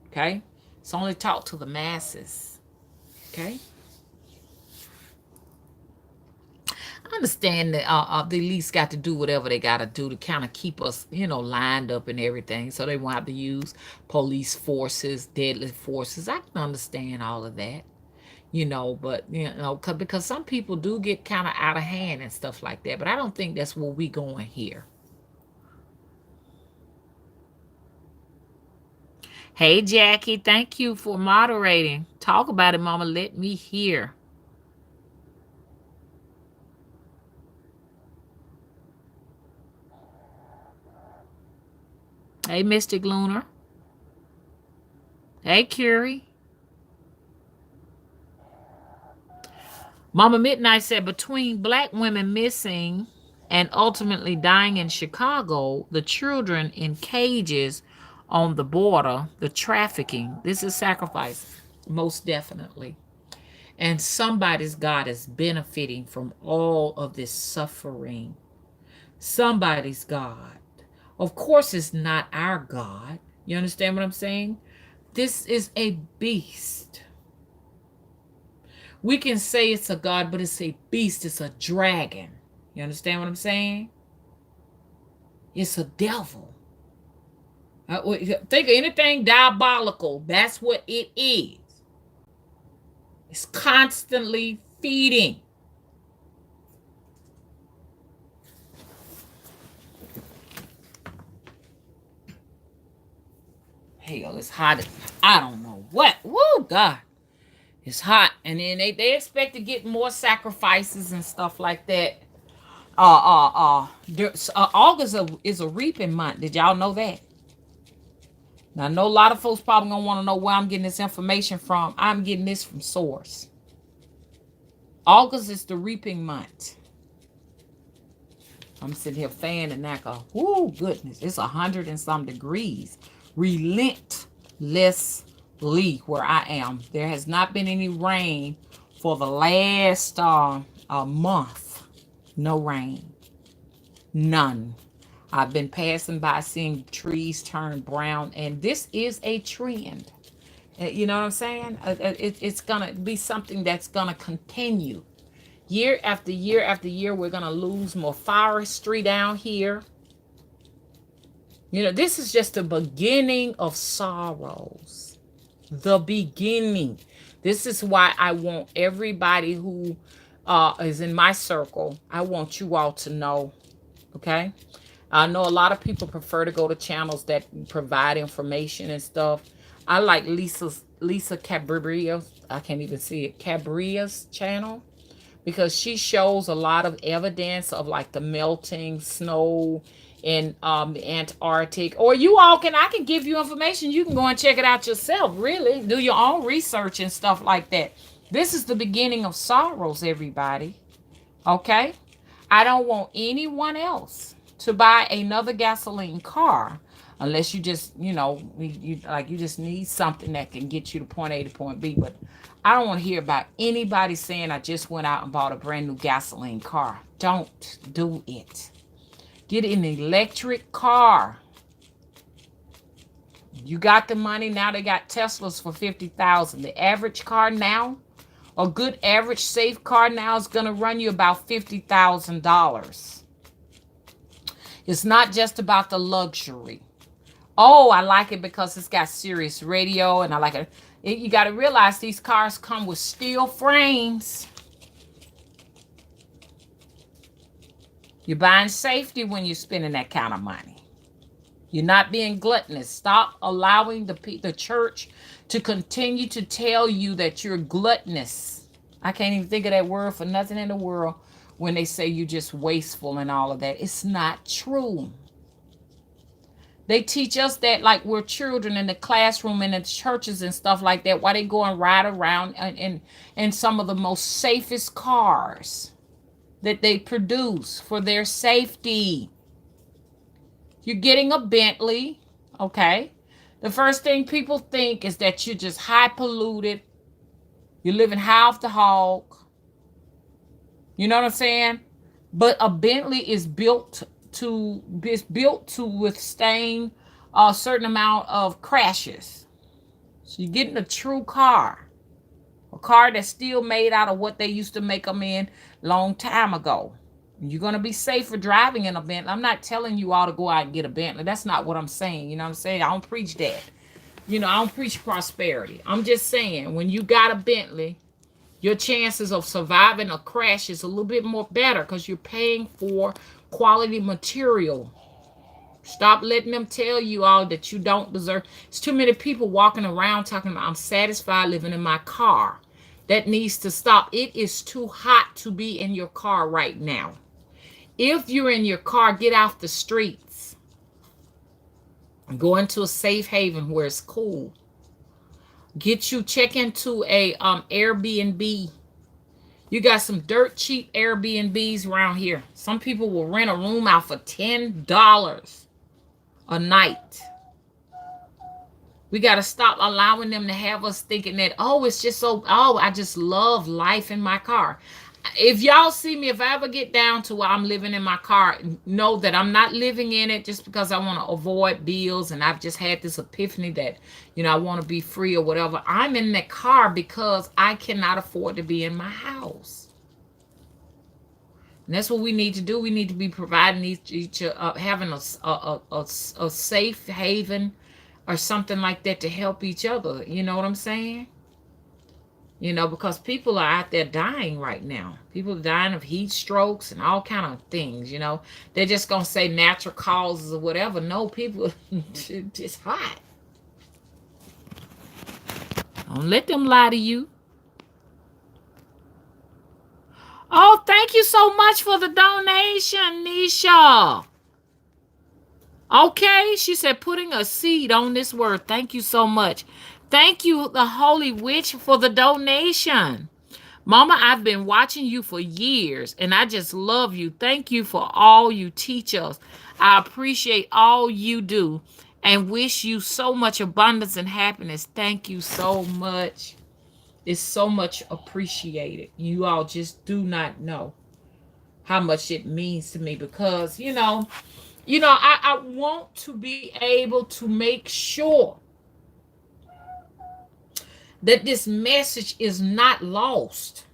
Okay? It's only taught to the masses. Okay? I understand that the elites got to do whatever they got to do to kind of keep us, lined up and everything. So they won't have to use police forces, deadly forces. I can understand all of that. But because some people do get kind of out of hand and stuff like that, but I don't think that's where we going here. Hey Jackie, thank you for moderating. Talk about it, Mama. Let me hear. Hey Mystic Lunar. Hey Curie. Mama Midnight said, between black women missing and ultimately dying in Chicago, the children in cages on the border, the trafficking, this is sacrifice, most definitely. And somebody's God is benefiting from all of this suffering. Somebody's God. Of course, it's not our God. You understand what I'm saying? This is a beast. We can say it's a God, but it's a beast. It's a dragon. You understand what I'm saying? It's a devil. Think of anything diabolical. That's what it is. It's constantly feeding. Hell, it's hot. I don't know what. Woo, God. It's hot. And then they expect to get more sacrifices and stuff like that. August is a reaping month. Did y'all know that? Now, I know a lot of folks probably gonna want to know where I'm getting this information from. I'm getting this from source. August is the reaping month. I'm sitting here fanning that. Whoo, goodness, it's 100 and some degrees. Relentlessly where I am. There has not been any rain for the last month. No rain. None. I've been passing by seeing trees turn brown, and this is a trend. You know what I'm saying? It's going to be something that's going to continue. Year after year after year, we're going to lose more forestry down here. This is just the beginning of sorrows. The beginning. This is why I want everybody who is in my circle, I want you all to know, okay? I know a lot of people prefer to go to channels that provide information and stuff. I like Lisa Cabria's, I can't even see it, Cabria's channel, because she shows a lot of evidence of like the melting snow in the Antarctic. Or you all can, I can give you information. You can go and check it out yourself, really. Do your own research and stuff like that. This is the beginning of sorrows, everybody. Okay? I don't want anyone else to buy another gasoline car unless you just, you just need something that can get you to point A to point B. But I don't want to hear about anybody saying I just went out and bought a brand new gasoline car. Don't do it. Get an electric car. You got the money. Now they got Teslas for 50,000. The average car now, a good average safe car now is going to run you about $50,000. It's not just about the luxury. Oh, I like it because it's got Sirius radio and I like it. You got to realize these cars come with steel frames. You're buying safety when you're spending that kind of money. You're not being gluttonous. Stop allowing the church to continue to tell you that you're gluttonous. I can't even think of that word for nothing in the world when they say you're just wasteful and all of that. It's not true. They teach us that like we're children in the classroom and in the churches and stuff like that, while they go and ride around in some of the most safest cars that they produce for their safety. You're getting a Bentley, okay? The first thing people think is that you're just high polluted. You're living high off the hog. You know what I'm saying? But a Bentley is built to withstand a certain amount of crashes. So you're getting a true car. A car that's still made out of what they used to make them in long time ago. You're going to be safer driving in a Bentley. I'm not telling you all to go out and get a Bentley. That's not what I'm saying. You know what I'm saying? I don't preach that. I don't preach prosperity. I'm just saying when you got a Bentley, your chances of surviving a crash is a little bit more better because you're paying for quality material. Stop letting them tell you all that you don't deserve. It's too many people walking around talking about I'm satisfied living in my car. That needs to stop. It is too hot to be in your car right now. If you're in your car, get off the streets. Go into a safe haven where it's cool. Check into a Airbnb. You got some dirt cheap Airbnbs around here. Some people will rent a room out for $10 a night. We got to stop allowing them to have us thinking that, it's just I just love life in my car. If y'all see me, if I ever get down to where I'm living in my car, know that I'm not living in it just because I want to avoid bills and I've just had this epiphany that, I want to be free or whatever. I'm in that car because I cannot afford to be in my house. And that's what we need to do. We need to be providing having a safe haven or something like that to help each other. You know what I'm saying? Because people are out there dying right now. People are dying of heat strokes and all kind of things, They're just going to say natural causes or whatever. No, people, it's hot. Don't let them lie to you. Oh, thank you so much for the donation, Nisha. Okay, she said putting a seed on this word. Thank you so much. Thank you, the Holy Witch, for the donation. Mama, I've been watching you for years, and I just love you. Thank you for all you teach us. I appreciate all you do and wish you so much abundance and happiness. Thank you so much. It's so much appreciated. You all just do not know how much it means to me because, I want to be able to make sure that this message is not lost.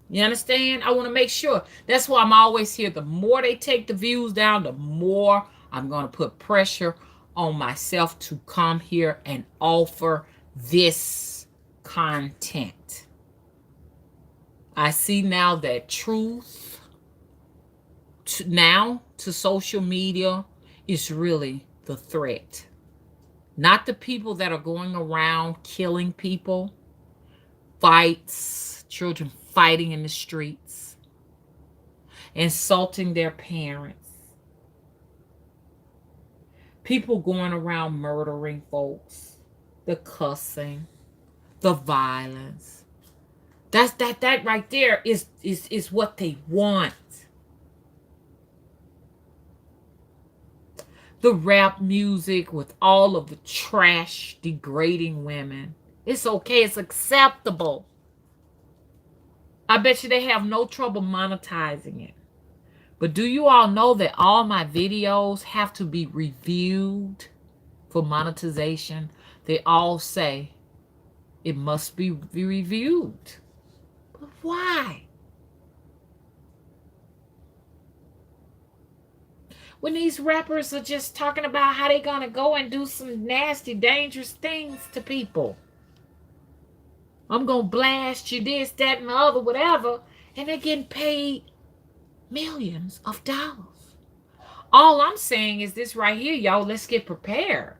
You understand? I want to make sure. That's why I'm always here. The more they take the views down, the more I'm going to put pressure on myself to come here and offer this content. I see now that truth to social media is really the threat. Not the people that are going around killing people, fights, children fighting in the streets, insulting their parents. People going around murdering folks, the cussing, the violence. That right there is what they want. The rap music with all of the trash degrading women. It's okay, it's acceptable. I bet you they have no trouble monetizing it. But do you all know that all my videos have to be reviewed for monetization? They all say it must be reviewed. But why? When these rappers are just talking about how they gonna go and do some nasty, dangerous things to people. I'm gonna blast you this, that, and the other, whatever, and they're getting paid millions of dollars. All I'm saying is this right here, y'all. Let's get prepared.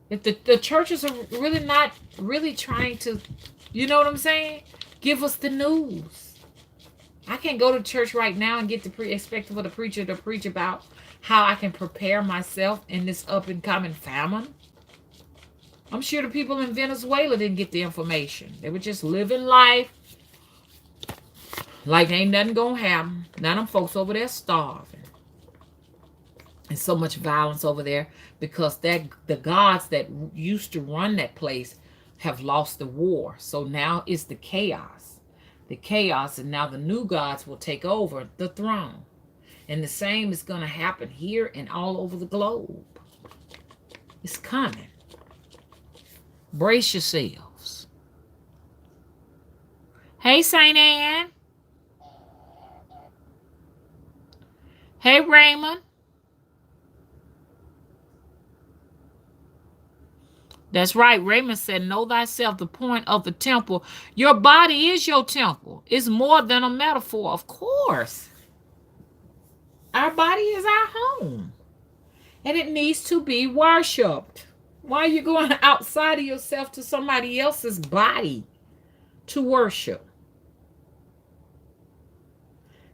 If the churches are really not really trying to, you know what I'm saying? Give us the news. I can't go to church right now and get the expect for the preacher to preach about how I can prepare myself in this up and coming famine. I'm sure the people in Venezuela didn't get the information. They were just living life like ain't nothing gonna happen. Now them folks over there starving. And so much violence over there because the gods that used to run that place have lost the war. So now it's the chaos. The chaos, and now the new gods will take over the throne. And the same is going to happen here and all over the globe. It's coming. Brace yourselves. Hey, Saint Anne. Hey, Raymond. That's right. Raymond said, know thyself, the point of the temple. Your body is your temple. It's more than a metaphor, of course. Our body is our home. And it needs to be worshipped. Why are you going outside of yourself to somebody else's body to worship?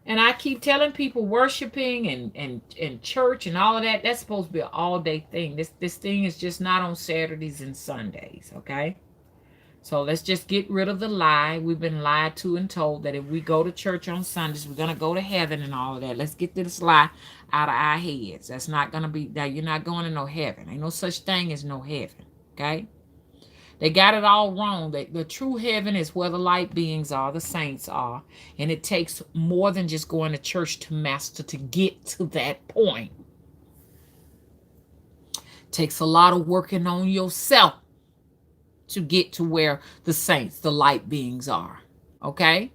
And I keep telling people worshiping and church and all of that, that's supposed to be an all-day thing. This thing is just not on Saturdays and Sundays, okay? So let's just get rid of the lie. We've been lied to and told that if we go to church on Sundays, we're going to go to heaven and all of that. Let's get this lie out of our heads. That's not going to be, that you're not going to no heaven. Ain't no such thing as no heaven, okay? They got it all wrong. The true heaven is where the light beings are, the saints are. And it takes more than just going to church to master to get to that point. It takes a lot of working on yourself to get to where the saints, the light beings are. Okay?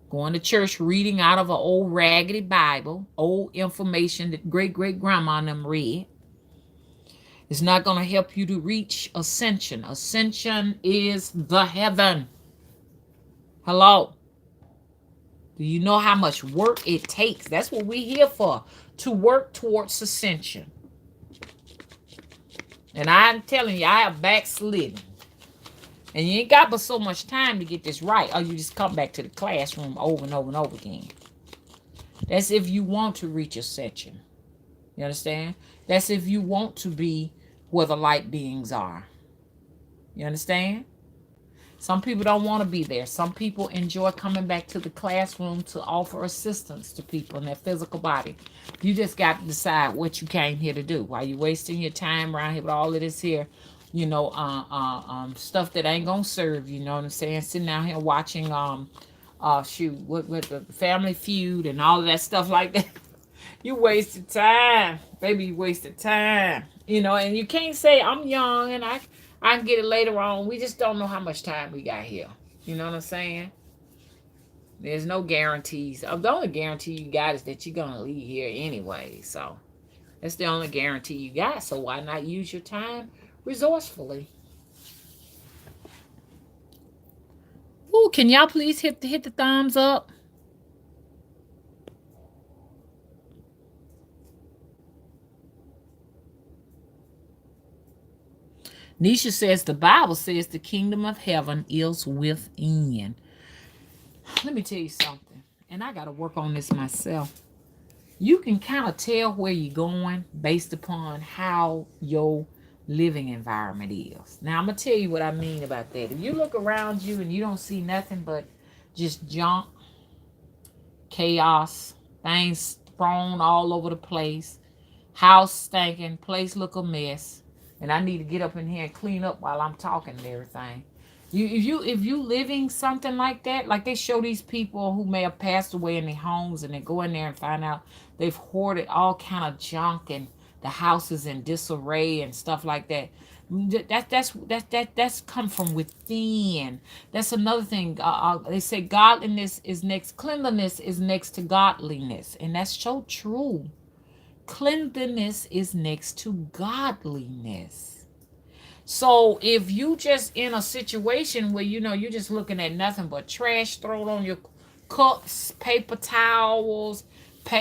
Going to church, reading out of an old raggedy Bible, old information that great-great-grandma and them read. It's not going to help you to reach ascension. Ascension is the heaven. Hello. Do you know how much work it takes? That's what we're here for, to work towards ascension. And I'm telling you, I have backslidden. And you ain't got but so much time to get this right, or you just come back to the classroom over and over and over again. That's if you want to reach ascension. You understand? That's if you want to be where the light beings are. You understand? Some people don't want to be there. Some people enjoy coming back to the classroom to offer assistance to people in their physical body. You just got to decide what you came here to do. While you wasting your time around here with all of this here, you know, stuff that ain't gonna serve you. You know what I'm saying? Sitting down here watching, with the Family Feud and all of that stuff like that. You wasted time, baby. You wasted time. You know, and you can't say I'm young and I can get it later on. We just don't know how much time we got here. You know what I'm saying? There's no guarantees. The only guarantee you got is that you're going to leave here anyway. So that's the only guarantee you got. So why not use your time resourcefully? Ooh, can y'all please hit the thumbs up? Nisha says the Bible says the kingdom of heaven is within. Let me tell you something. And I got to work on this myself. You can kind of tell where you're going based upon how your living environment is. Now, I'm going to tell you what I mean about that. If you look around you and you don't see nothing but just junk, chaos, things thrown all over the place, house stinking, place look a mess, and I need to get up in here and clean up while I'm talking and everything. If you living something like that, like they show these people who may have passed away in their homes, and they go in there and find out they've hoarded all kind of junk, and the house is in disarray and stuff like that. That's come from within. That's another thing. They say godliness is next, cleanliness is next to godliness, and that's so true. Cleanliness is next to godliness. So if you just in a situation where you're just looking at nothing but trash thrown on your cups, paper towels,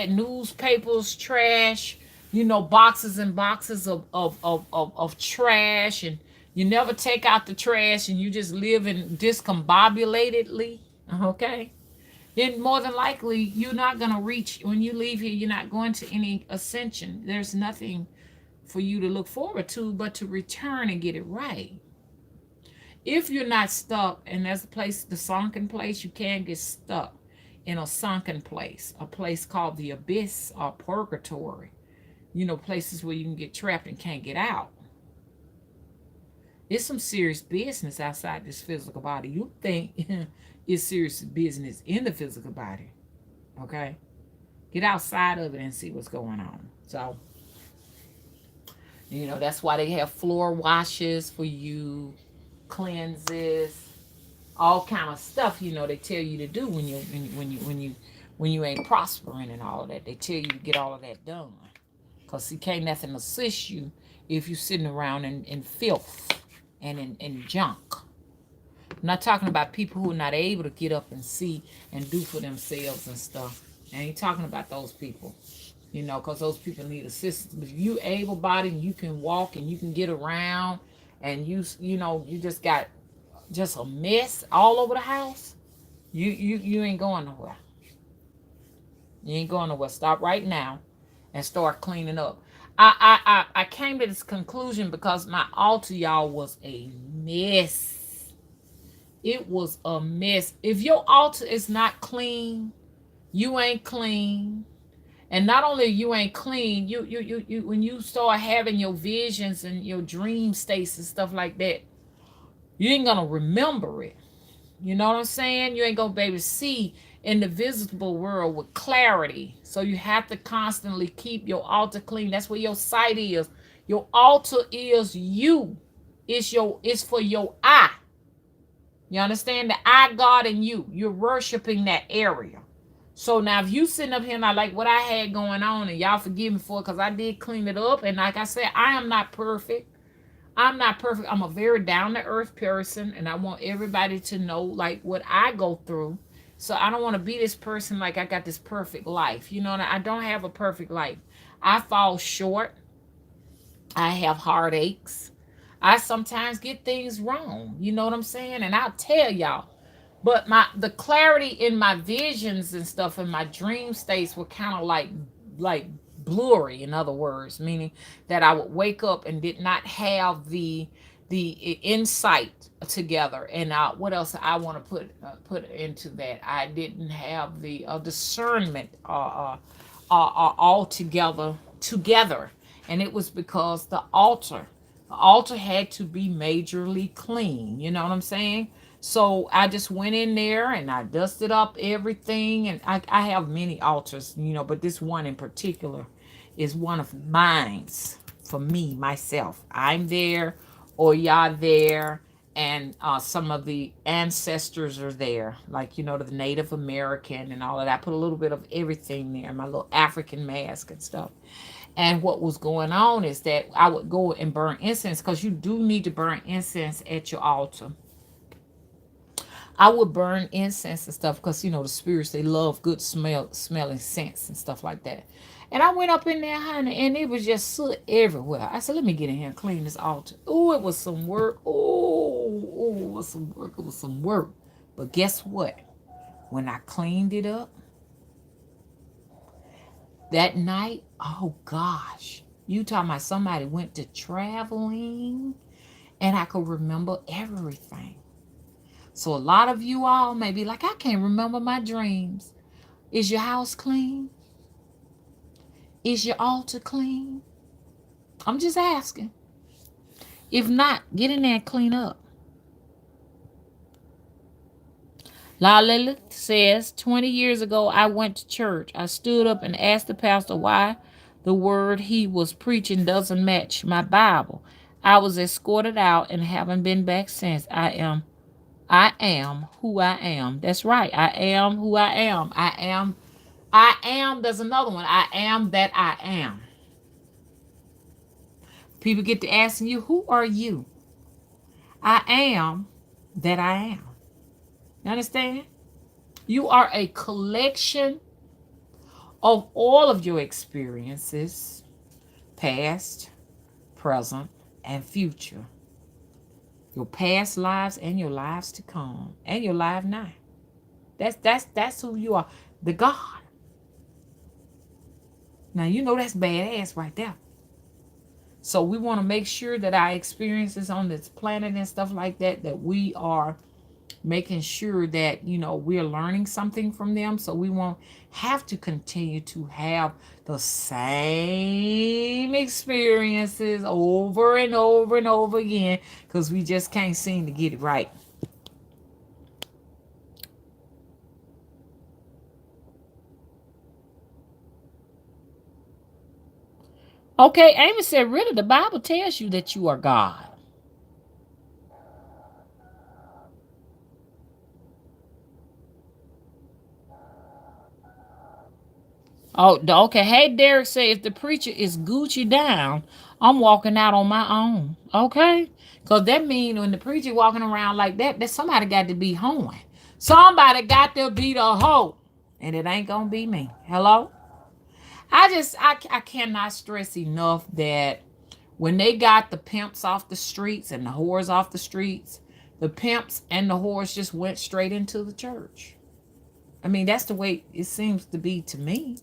newspapers, trash, boxes and boxes of trash, and you never take out the trash, and you just live in discombobulatedly, okay? Then more than likely you're not going to reach, when you leave here, you're not going to any ascension. There's nothing for you to look forward to but to return and get it right. If you're not stuck, and there's a place, the sunken place, you can't get stuck in a sunken place, a place called the abyss or purgatory, places where you can get trapped and can't get out. It's some serious business outside this physical body. You think it's serious business in the physical body, okay? Get outside of it and see what's going on. So, that's why they have floor washes for you, cleanses, all kind of stuff. They tell you to do when you ain't prospering and all of that. They tell you to get all of that done, cause you can't nothing assist you if you sitting around in filth and in junk. I'm not talking about people who are not able to get up and see and do for themselves and stuff. I ain't talking about those people, because those people need assistance. But if you able-bodied and you can walk and you can get around, and you just got just a mess all over the house, you ain't going nowhere. You ain't going nowhere. Stop right now and start cleaning up. I came to this conclusion because my altar, y'all, was a mess. It was a mess. If your altar is not clean, you ain't clean. And not only you ain't clean, you when you start having your visions and your dream states and stuff like that, you ain't gonna remember it. You know what I'm saying? You ain't gonna be able to see in the visible world with clarity. So you have to constantly keep your altar clean. That's where your sight is. Your altar is you. It's for your eye. You understand? The eye God in you. You're worshiping that area. So now if you sitting up here and I like what I had going on, and y'all forgive me for it, because I did clean it up. And like I said, I am not perfect. I'm not perfect. I'm a very down to earth person, and I want everybody to know like what I go through. So I don't want to be this person like I got this perfect life. I don't have a perfect life. I fall short. I have heartaches. I sometimes get things wrong. You know what I'm saying? And I'll tell y'all. But the clarity in my visions and stuff in my dream states were kind of like blurry, in other words, meaning that I would wake up and did not have the insight together. And what else I want to put into that? I didn't have the discernment all together, and it was because the altar had to be majorly clean. You know what I'm saying? So I just went in there and I dusted up everything. And I have many altars, but this one in particular is one of mine's for me, myself. I'm there, or y'all there, and some of the ancestors are there, like, the Native American and all of that. I put a little bit of everything there, my little African mask and stuff. And what was going on is that I would go and burn incense, because you do need to burn incense at your altar. I would burn incense and stuff because, the spirits, they love good smelling scents and stuff like that. And I went up in there, honey, and it was just soot everywhere. I said, let me get in here and clean this altar. Oh, it was some work. Oh, it was some work. It was some work. But guess what? When I cleaned it up, That night, oh gosh, you talking about somebody went to traveling, and I could remember everything. So a lot of you all may be like, I can't remember my dreams. Is your house clean? Is your altar clean? I'm just asking. If not, get in there and clean up. La Lilith says, 20 years ago, I went to church. I stood up and asked the pastor why the word he was preaching doesn't match my Bible. I was escorted out and haven't been back since. I am who I am. That's right. I am who I am. I am. There's another one. I am that I am. People get to asking you, who are you? I am that I am. You understand? You are a collection of all of your experiences, past, present, and future. Your past lives and your lives to come. And your life now. That's who you are. The God. Now you know that's badass right there. So we want to make sure that our experiences on this planet and stuff like that, that we are making sure that, we're learning something from them, so we won't have to continue to have the same experiences over and over and over again, because we just can't seem to get it right. Okay, Amy said, really, the Bible tells you that you are God. Oh, okay. Hey, Derek said, if the preacher is Gucci down, I'm walking out on my own. Okay? Because that means when the preacher walking around like that somebody got to be hoeing. Somebody got to be the hoe. And it ain't going to be me. Hello? I cannot stress enough that when they got the pimps off the streets and the whores off the streets, the pimps and the whores just went straight into the church. I mean, that's the way it seems to be to me.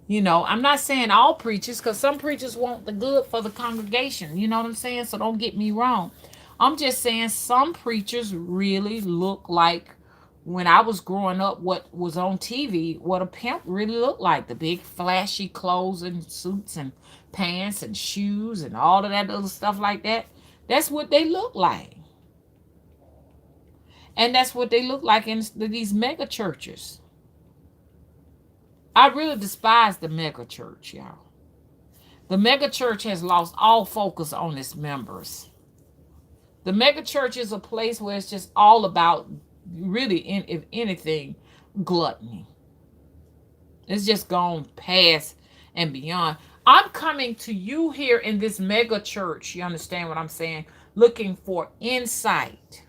I'm not saying all preachers, because some preachers want the good for the congregation. You know what I'm saying? So don't get me wrong. I'm just saying some preachers really look like, when I was growing up, what was on TV, what a pimp really looked like. The big flashy clothes and suits and pants and shoes and all of that little stuff like that. That's what they look like. And that's what they look like in these mega churches. I really despise the mega church, y'all. The mega church has lost all focus on its members. The mega church is a place where it's just all about, really, if anything, gluttony. It's just gone past and beyond. I'm coming to you here in this mega church. You understand what I'm saying? Looking for insight.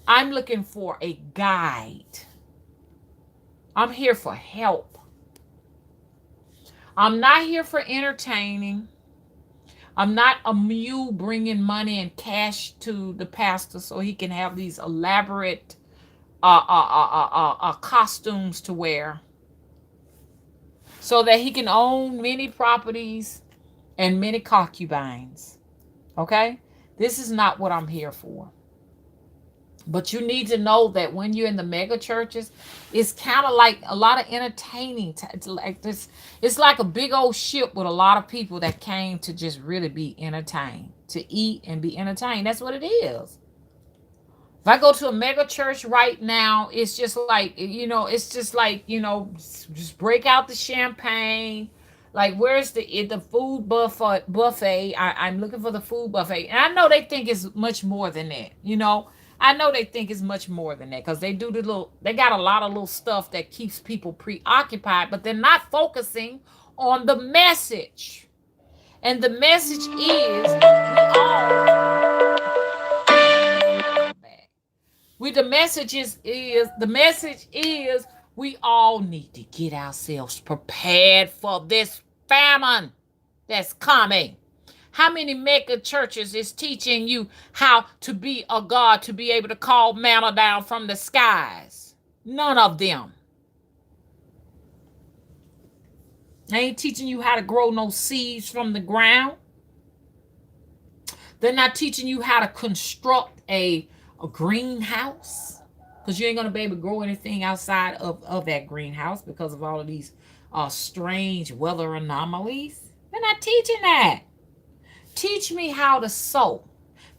I'm looking for a guide. I'm here for help. I'm not here for entertaining. I'm not a mule bringing money and cash to the pastor so he can have these elaborate costumes to wear, so that he can own many properties and many concubines. Okay? This is not what I'm here for. But you need to know that when you're in the mega churches, it's kind of like a lot of entertaining. It's like this. It's like a big old ship with a lot of people that came to just really be entertained, to eat and be entertained. That's what it is. If I go to a mega church right now, it's just like, it's just like, just break out the champagne. Like, where's the food buffet? I'm looking for the food buffet. And I know they think it's much more than that. I know they think it's much more than that, because they got a lot of little stuff that keeps people preoccupied, but they're not focusing on the message. And the message is, the message is we all need to get ourselves prepared for this famine that's coming. How many mega churches is teaching you how to be a God, to be able to call manna down from the skies? None of them. They ain't teaching you how to grow no seeds from the ground. They're not teaching you how to construct a greenhouse, because you ain't going to be able to grow anything outside of that greenhouse because of all of these strange weather anomalies. They're not teaching that. Teach me how to sow.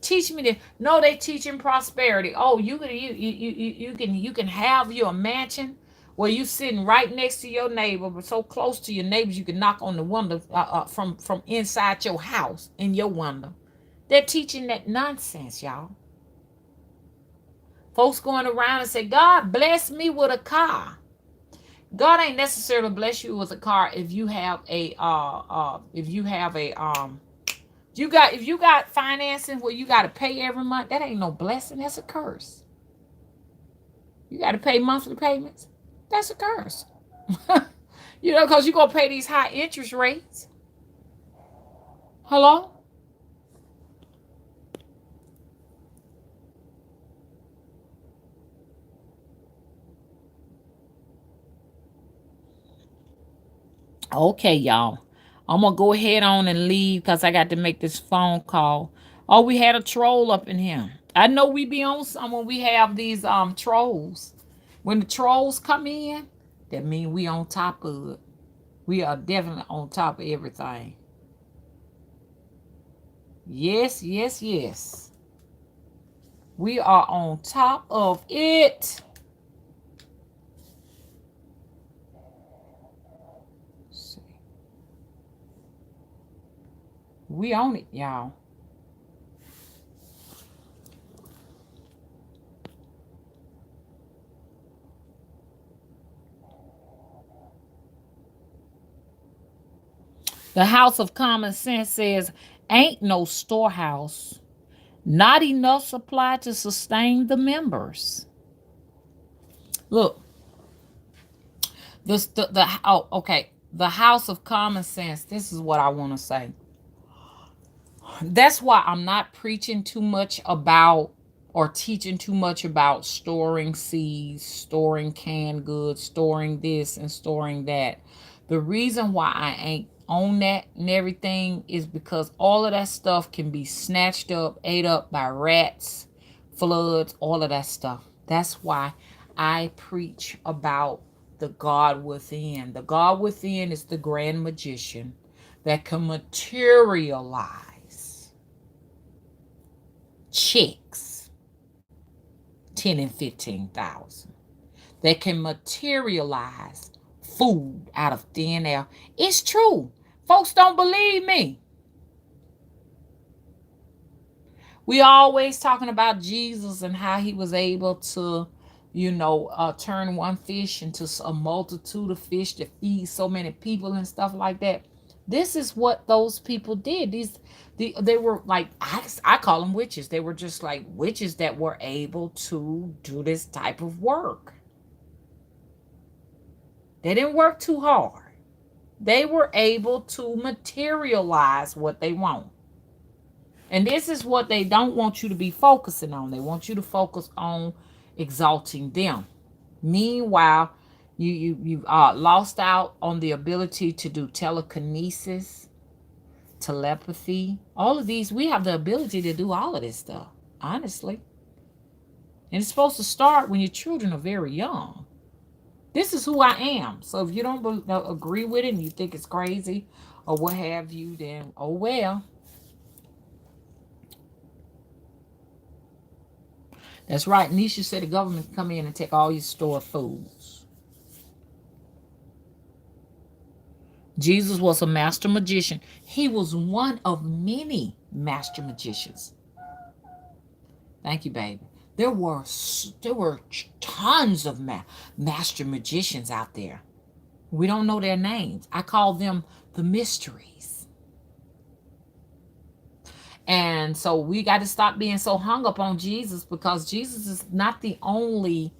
Teach me to. No, they teaching prosperity. Oh, you can have your mansion where you sitting right next to your neighbor, but so close to your neighbors you can knock on the window from inside your house in your window. They're teaching that nonsense, y'all. Folks going around and say, God bless me with a car. God ain't necessarily bless you with a car if you have a if you got financing where you got to pay every month. That ain't no blessing. That's a curse. You got to pay monthly payments. That's a curse. Because you're gonna pay these high interest rates. Hello. Okay, y'all. I'm gonna go ahead on and leave because I got to make this phone call. Oh, we had a troll up in here. I know we be on some when we have these trolls. When the trolls come in, that means we on top of it. We are definitely on top of everything. Yes, yes, yes. We are on top of it. Let's see. We on it, y'all. The House of Common Sense says, ain't no storehouse. Not enough supply to sustain the members. Look, okay. The House of Common Sense. This is what I want to say. That's why I'm not preaching too much about or teaching too much about storing seeds, storing canned goods, storing this and storing that. The reason why I ain't on that and everything is because all of that stuff can be snatched up, ate up by rats, floods, all of that stuff. That's why I preach about the God within. The God within is the grand magician that can materialize checks, 10 and 15,000. That can materialize food out of thin air. It's true. Folks don't believe me. We always talking about Jesus and how he was able to, turn one fish into a multitude of fish to feed so many people and stuff like that. This is what those people did. They were like, I call them witches. They were just like witches that were able to do this type of work. They didn't work too hard. They were able to materialize what they want. And this is what they don't want you to be focusing on. They want you to focus on exalting them. Meanwhile, you lost out on the ability to do telekinesis, telepathy. All of these, we have the ability to do all of this stuff, honestly. And it's supposed to start when your children are very young. This is who I am. So if you don't agree with it and you think it's crazy or what have you, then oh well. That's right. Nisha said the government can come in and take all your stored foods. Jesus was a master magician. He was one of many master magicians. Thank you, baby. There were tons of master magicians out there. We don't know their names. I call them the mysteries. And so we got to stop being so hung up on Jesus, because Jesus is not the only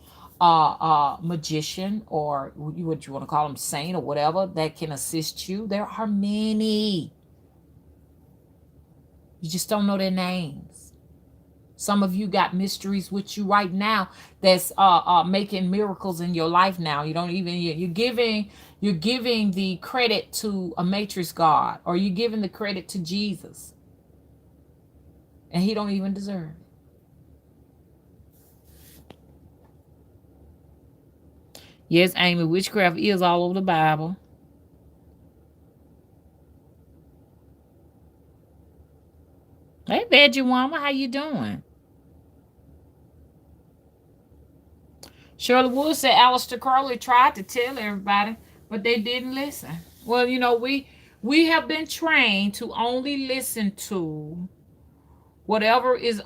magician, or what you want to call him, saint or whatever, that can assist you. There are many. You just don't know their names. Some of you got mysteries with you right now that's making miracles in your life now. You don't even you're giving the credit to a matrix god, or you're giving the credit to Jesus, and he don't even deserve. Yes, Amy, witchcraft is all over the Bible. Hey, Veggie Woman, how you doing? Shirley Wood said Aleister Crowley tried to tell everybody, but they didn't listen. Well, we have been trained to only listen to whatever is in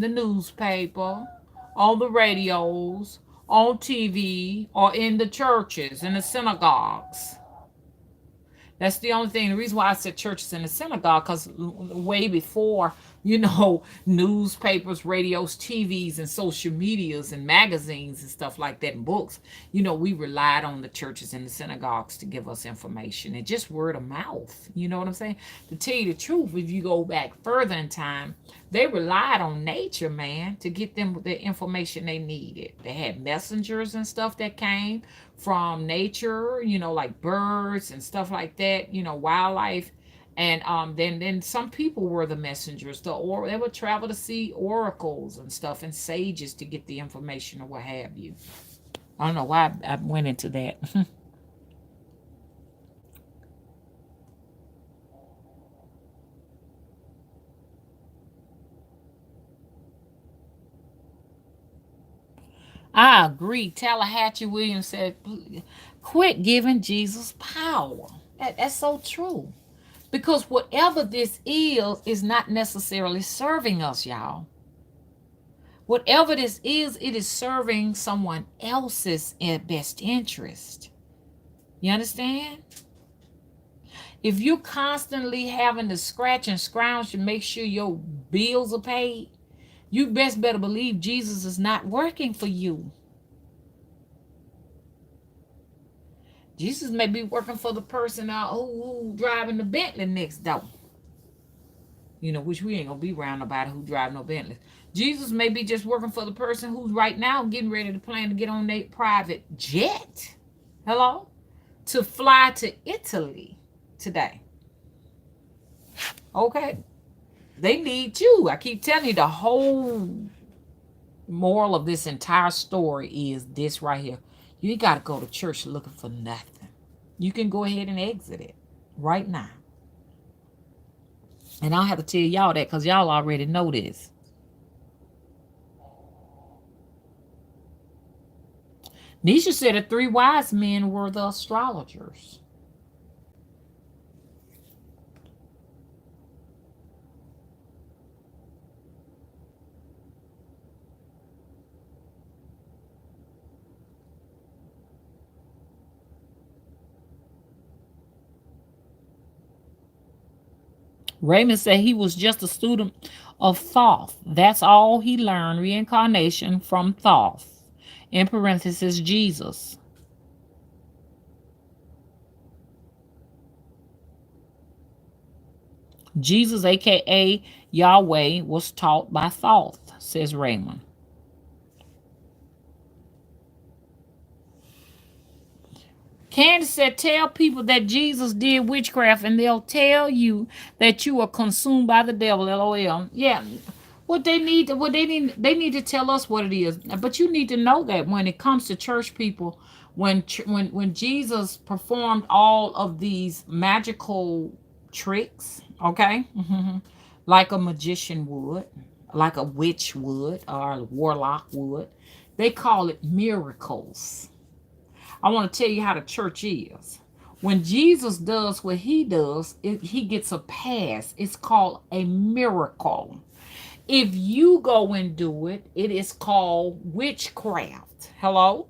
the newspaper, on the radios, on TV, or in the churches, in the synagogues. That's the only thing. The reason why I said churches and the synagogue, because way before, newspapers, radios, TVs, and social medias and magazines and stuff like that, and books, we relied on the churches and the synagogues to give us information, and just word of mouth. You know what I'm saying? To tell you the truth, if you go back further in time, they relied on nature, man, to get them the information they needed. They had messengers and stuff that came from nature, like birds and stuff like that, wildlife. And then some people were the messengers. They would travel to see oracles and stuff and sages to get the information or what have you. I don't know why I went into that. I agree. Tallahatchie Williams said, quit giving Jesus power. That's so true. Because whatever this is not necessarily serving us, y'all. Whatever this is, it is serving someone else's best interest. You understand? If you're constantly having to scratch and scrounge to make sure your bills are paid, you best better believe Jesus is not working for you. Jesus may be working for the person who driving the Bentley next door. Which we ain't gonna be around nobody who drive no Bentley. Jesus may be just working for the person who's right now getting ready to plan to get on their private jet. Hello? To fly to Italy today. Okay? They need you. I keep telling you, the whole moral of this entire story is this right here. You ain't got to go to church looking for nothing. You can go ahead and exit it right now. And I don't have to tell y'all that because y'all already know this. Nisha said the three wise men were the astrologers. Raymond said he was just a student of Thoth. That's all he learned, reincarnation from Thoth. In parenthesis, Jesus. Jesus, aka Yahweh, was taught by Thoth, says Raymond. Candace said, tell people that Jesus did witchcraft and they'll tell you that you are consumed by the devil. LOL. Yeah. They need to tell us what it is. But you need to know that when it comes to church people, when Jesus performed all of these magical tricks, okay? Like a magician would, like a witch would, or a warlock would, they call it miracles. I want to tell you how the church is. When Jesus does what he does, he gets a pass. It's called a miracle. If you go and do it, it is called witchcraft. Hello?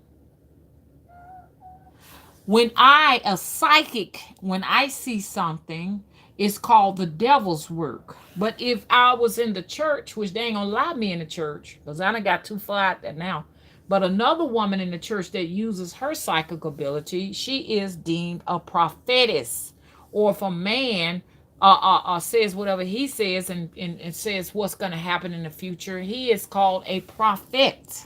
When a psychic, when I see something, it's called the devil's work. But if I was in the church, which they ain't gonna allow me in the church, because I done got too far out there now. But another woman in the church that uses her psychic ability, she is deemed a prophetess. Or if a man says whatever he says, and says what's going to happen in the future. He is called a prophet.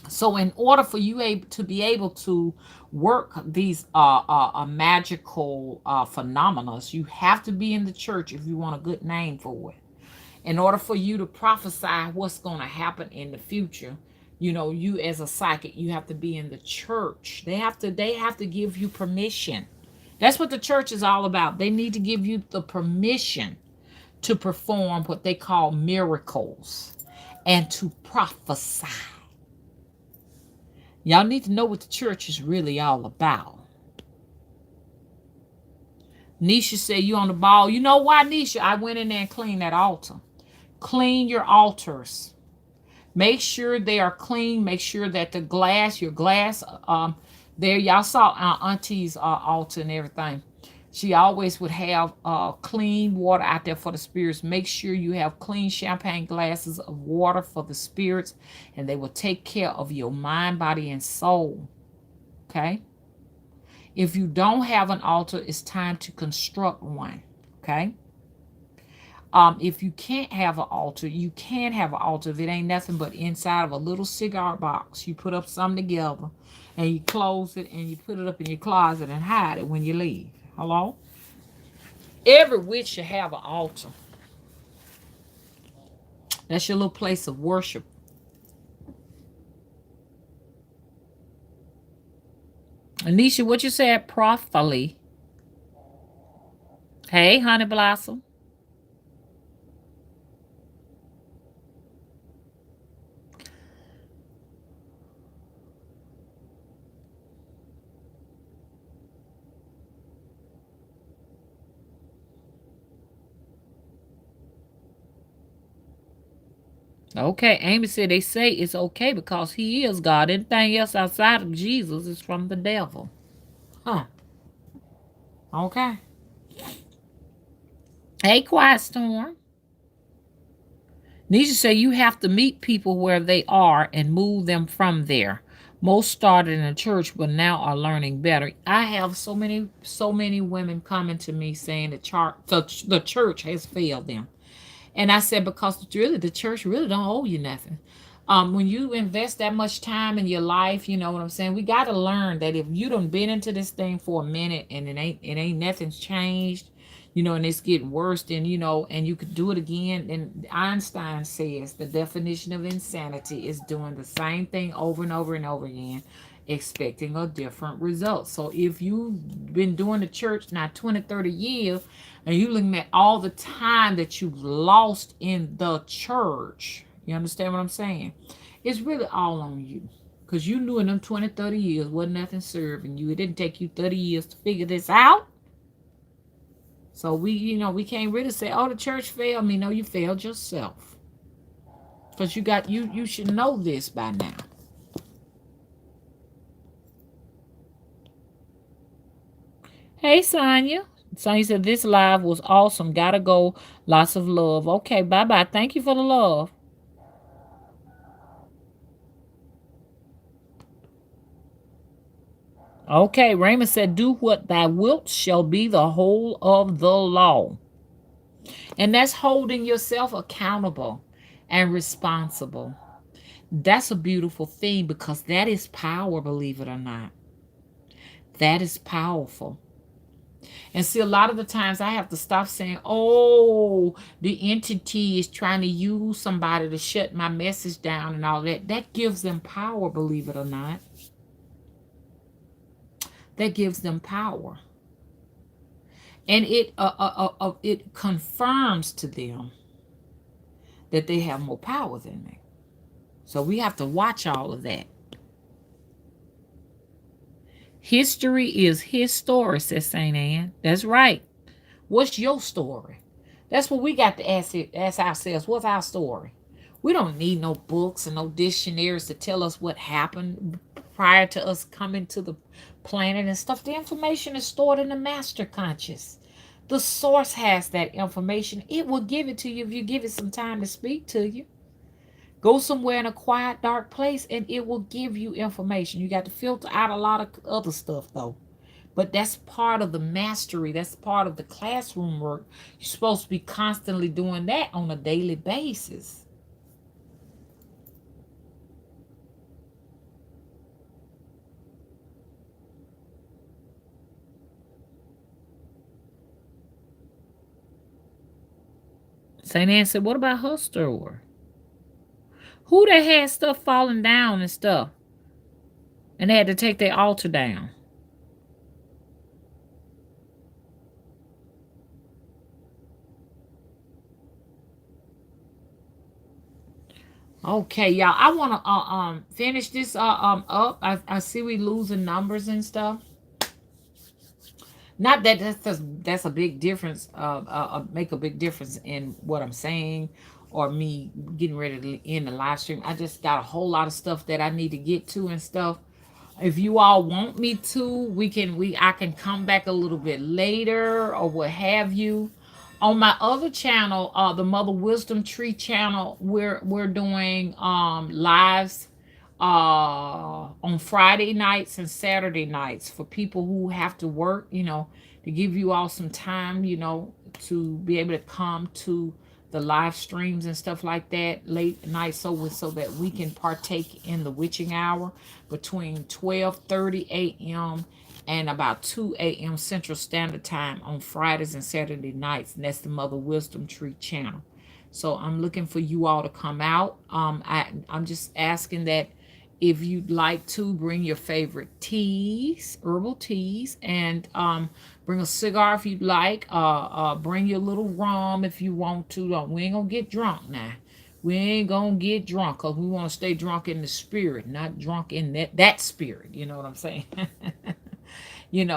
So in order for you to be able to work these magical phenomena, you have to be in the church if you want a good name for it. In order for you to prophesy what's going to happen in the future, you as a psychic, you have to be in the church. They have to give you permission. That's what the church is all about. They need to give you the permission to perform what they call miracles and to prophesy. Y'all need to know what the church is really all about. Nisha said, you on the ball. You know why, Nisha? I went in there and cleaned that altar. Clean your altars. Make sure they are clean. Make sure that your glass, there, y'all saw Auntie's altar and everything. She always would have clean water out there for the spirits. Make sure you have clean champagne glasses of water for the spirits, and they will take care of your mind, body, and soul. Okay? If you don't have an altar, it's time to construct one. Okay? If you can't have an altar, you can have an altar if it ain't nothing but inside of a little cigar box. You put up something together and you close it and you put it up in your closet and hide it when you leave. Hello? Every witch should have an altar. That's your little place of worship. Anisha, what you said, Prophetly? Hey, Honey Blossom. Okay, Amy said they say it's okay because he is God. Anything else outside of Jesus is from the devil. Huh. Okay. Hey, Quiet Storm. Nisha said you have to meet people where they are and move them from there. Most started in a church, but now are learning better. I have so many women coming to me saying the church has failed them. And I said, because really, the church really don't owe you nothing. When you invest that much time in your life, you know what I'm saying? We got to learn that if you done been into this thing for a minute and it ain't nothing's changed, and it's getting worse, then, and you could do it again. And Einstein says the definition of insanity is doing the same thing over and over and over again, expecting a different result. So if you've been doing the church now 20, 30 years, and you looking at all the time that you've lost in the church, you understand what I'm saying? It's really all on you. Because you knew in them 20, 30 years wasn't nothing serving you. It didn't take you 30 years to figure this out. So we can't really say, oh, the church failed me. No, you failed yourself. Because you should know this by now. Hey, Sonya. Sonya said, this live was awesome. Gotta go. Lots of love. Okay, bye-bye. Thank you for the love. Okay, Raymond said, do what thou wilt shall be the whole of the law. And that's holding yourself accountable and responsible. That's a beautiful thing because that is power, believe it or not. That is powerful. And see, a lot of the times I have to stop saying, oh, the entity is trying to use somebody to shut my message down and all that. That gives them power, believe it or not. That gives them power. And it confirms to them that they have more power than me. So we have to watch all of that. History is his story, says St. Anne. That's right. What's your story? That's what we got to ask ourselves. What's our story? We don't need no books and no dictionaries to tell us what happened prior to us coming to the planet and stuff. The information is stored in the master conscious. The source has that information. It will give it to you if you give it some time to speak to you. Go somewhere in a quiet, dark place and it will give you information. You got to filter out a lot of other stuff, though, But that's part of the mastery. That's part of the classroom work. You're supposed to be constantly doing that on a daily basis. St. Anne said, what about her store? Who that had stuff falling down and stuff? And they had to take their altar down. Okay, y'all. I want to finish this up. I see we losing numbers and stuff. Not that that's a big difference. Make a big difference in what I'm saying, or me getting ready to end the live stream. I just got a whole lot of stuff that I need to get to and stuff. If you all want me to, I can come back a little bit later or what have you. On my other channel, the Mother Wisdom Tree channel, we're doing lives on Friday nights and Saturday nights for people who have to work, to give you all some time, to be able to come to the live streams and stuff like that late at night, so that we can partake in the witching hour between 12:30 a.m. and about 2 a.m. Central Standard Time on Fridays and Saturday nights. And that's the Mother Wisdom Tree channel. So I'm looking for you all to come out. I'm just asking that if you'd like to bring your favorite teas, herbal teas, and bring a cigar if you'd like. Bring your little rum if you want to. We ain't gonna get drunk now. We ain't gonna get drunk because we want to stay drunk in the spirit, not drunk in that spirit. You know what I'm saying?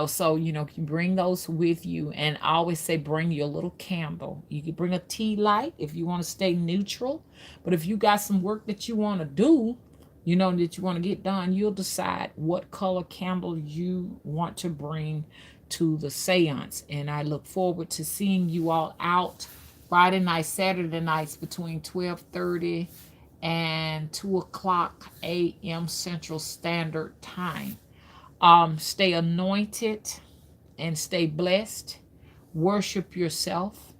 So you bring those with you, and I always say bring your little candle. You can bring a tea light if you want to stay neutral, but if you got some work that you want to do, that you want to get done, you'll decide what color candle you want to bring to the seance. And I look forward to seeing you all out Friday night, Saturday nights between 12:30 and 2 o'clock a.m. Central Standard Time. Stay anointed and stay blessed. Worship yourself.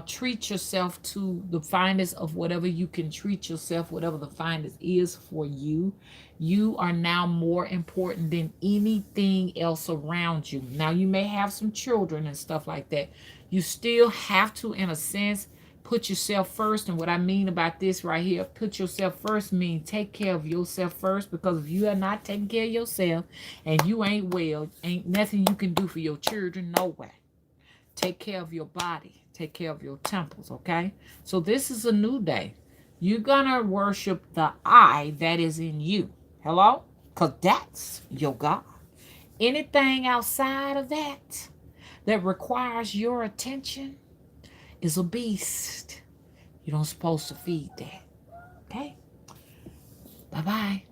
Treat yourself to the finest of whatever you can treat yourself, whatever the finest is for you. You are now more important than anything else around you. Now, you may have some children and stuff like that. You still have to, in a sense, put yourself first. And what I mean about this right here, put yourself first means take care of yourself first, because if you are not taking care of yourself and you ain't well, ain't nothing you can do for your children, no way. Take care of your body. Take care of your temples, okay? So this is a new day. You're going to worship the I that is in you. Hello? Because that's your God. Anything outside of that requires your attention is a beast. You don't supposed to feed that. Okay? Bye-bye.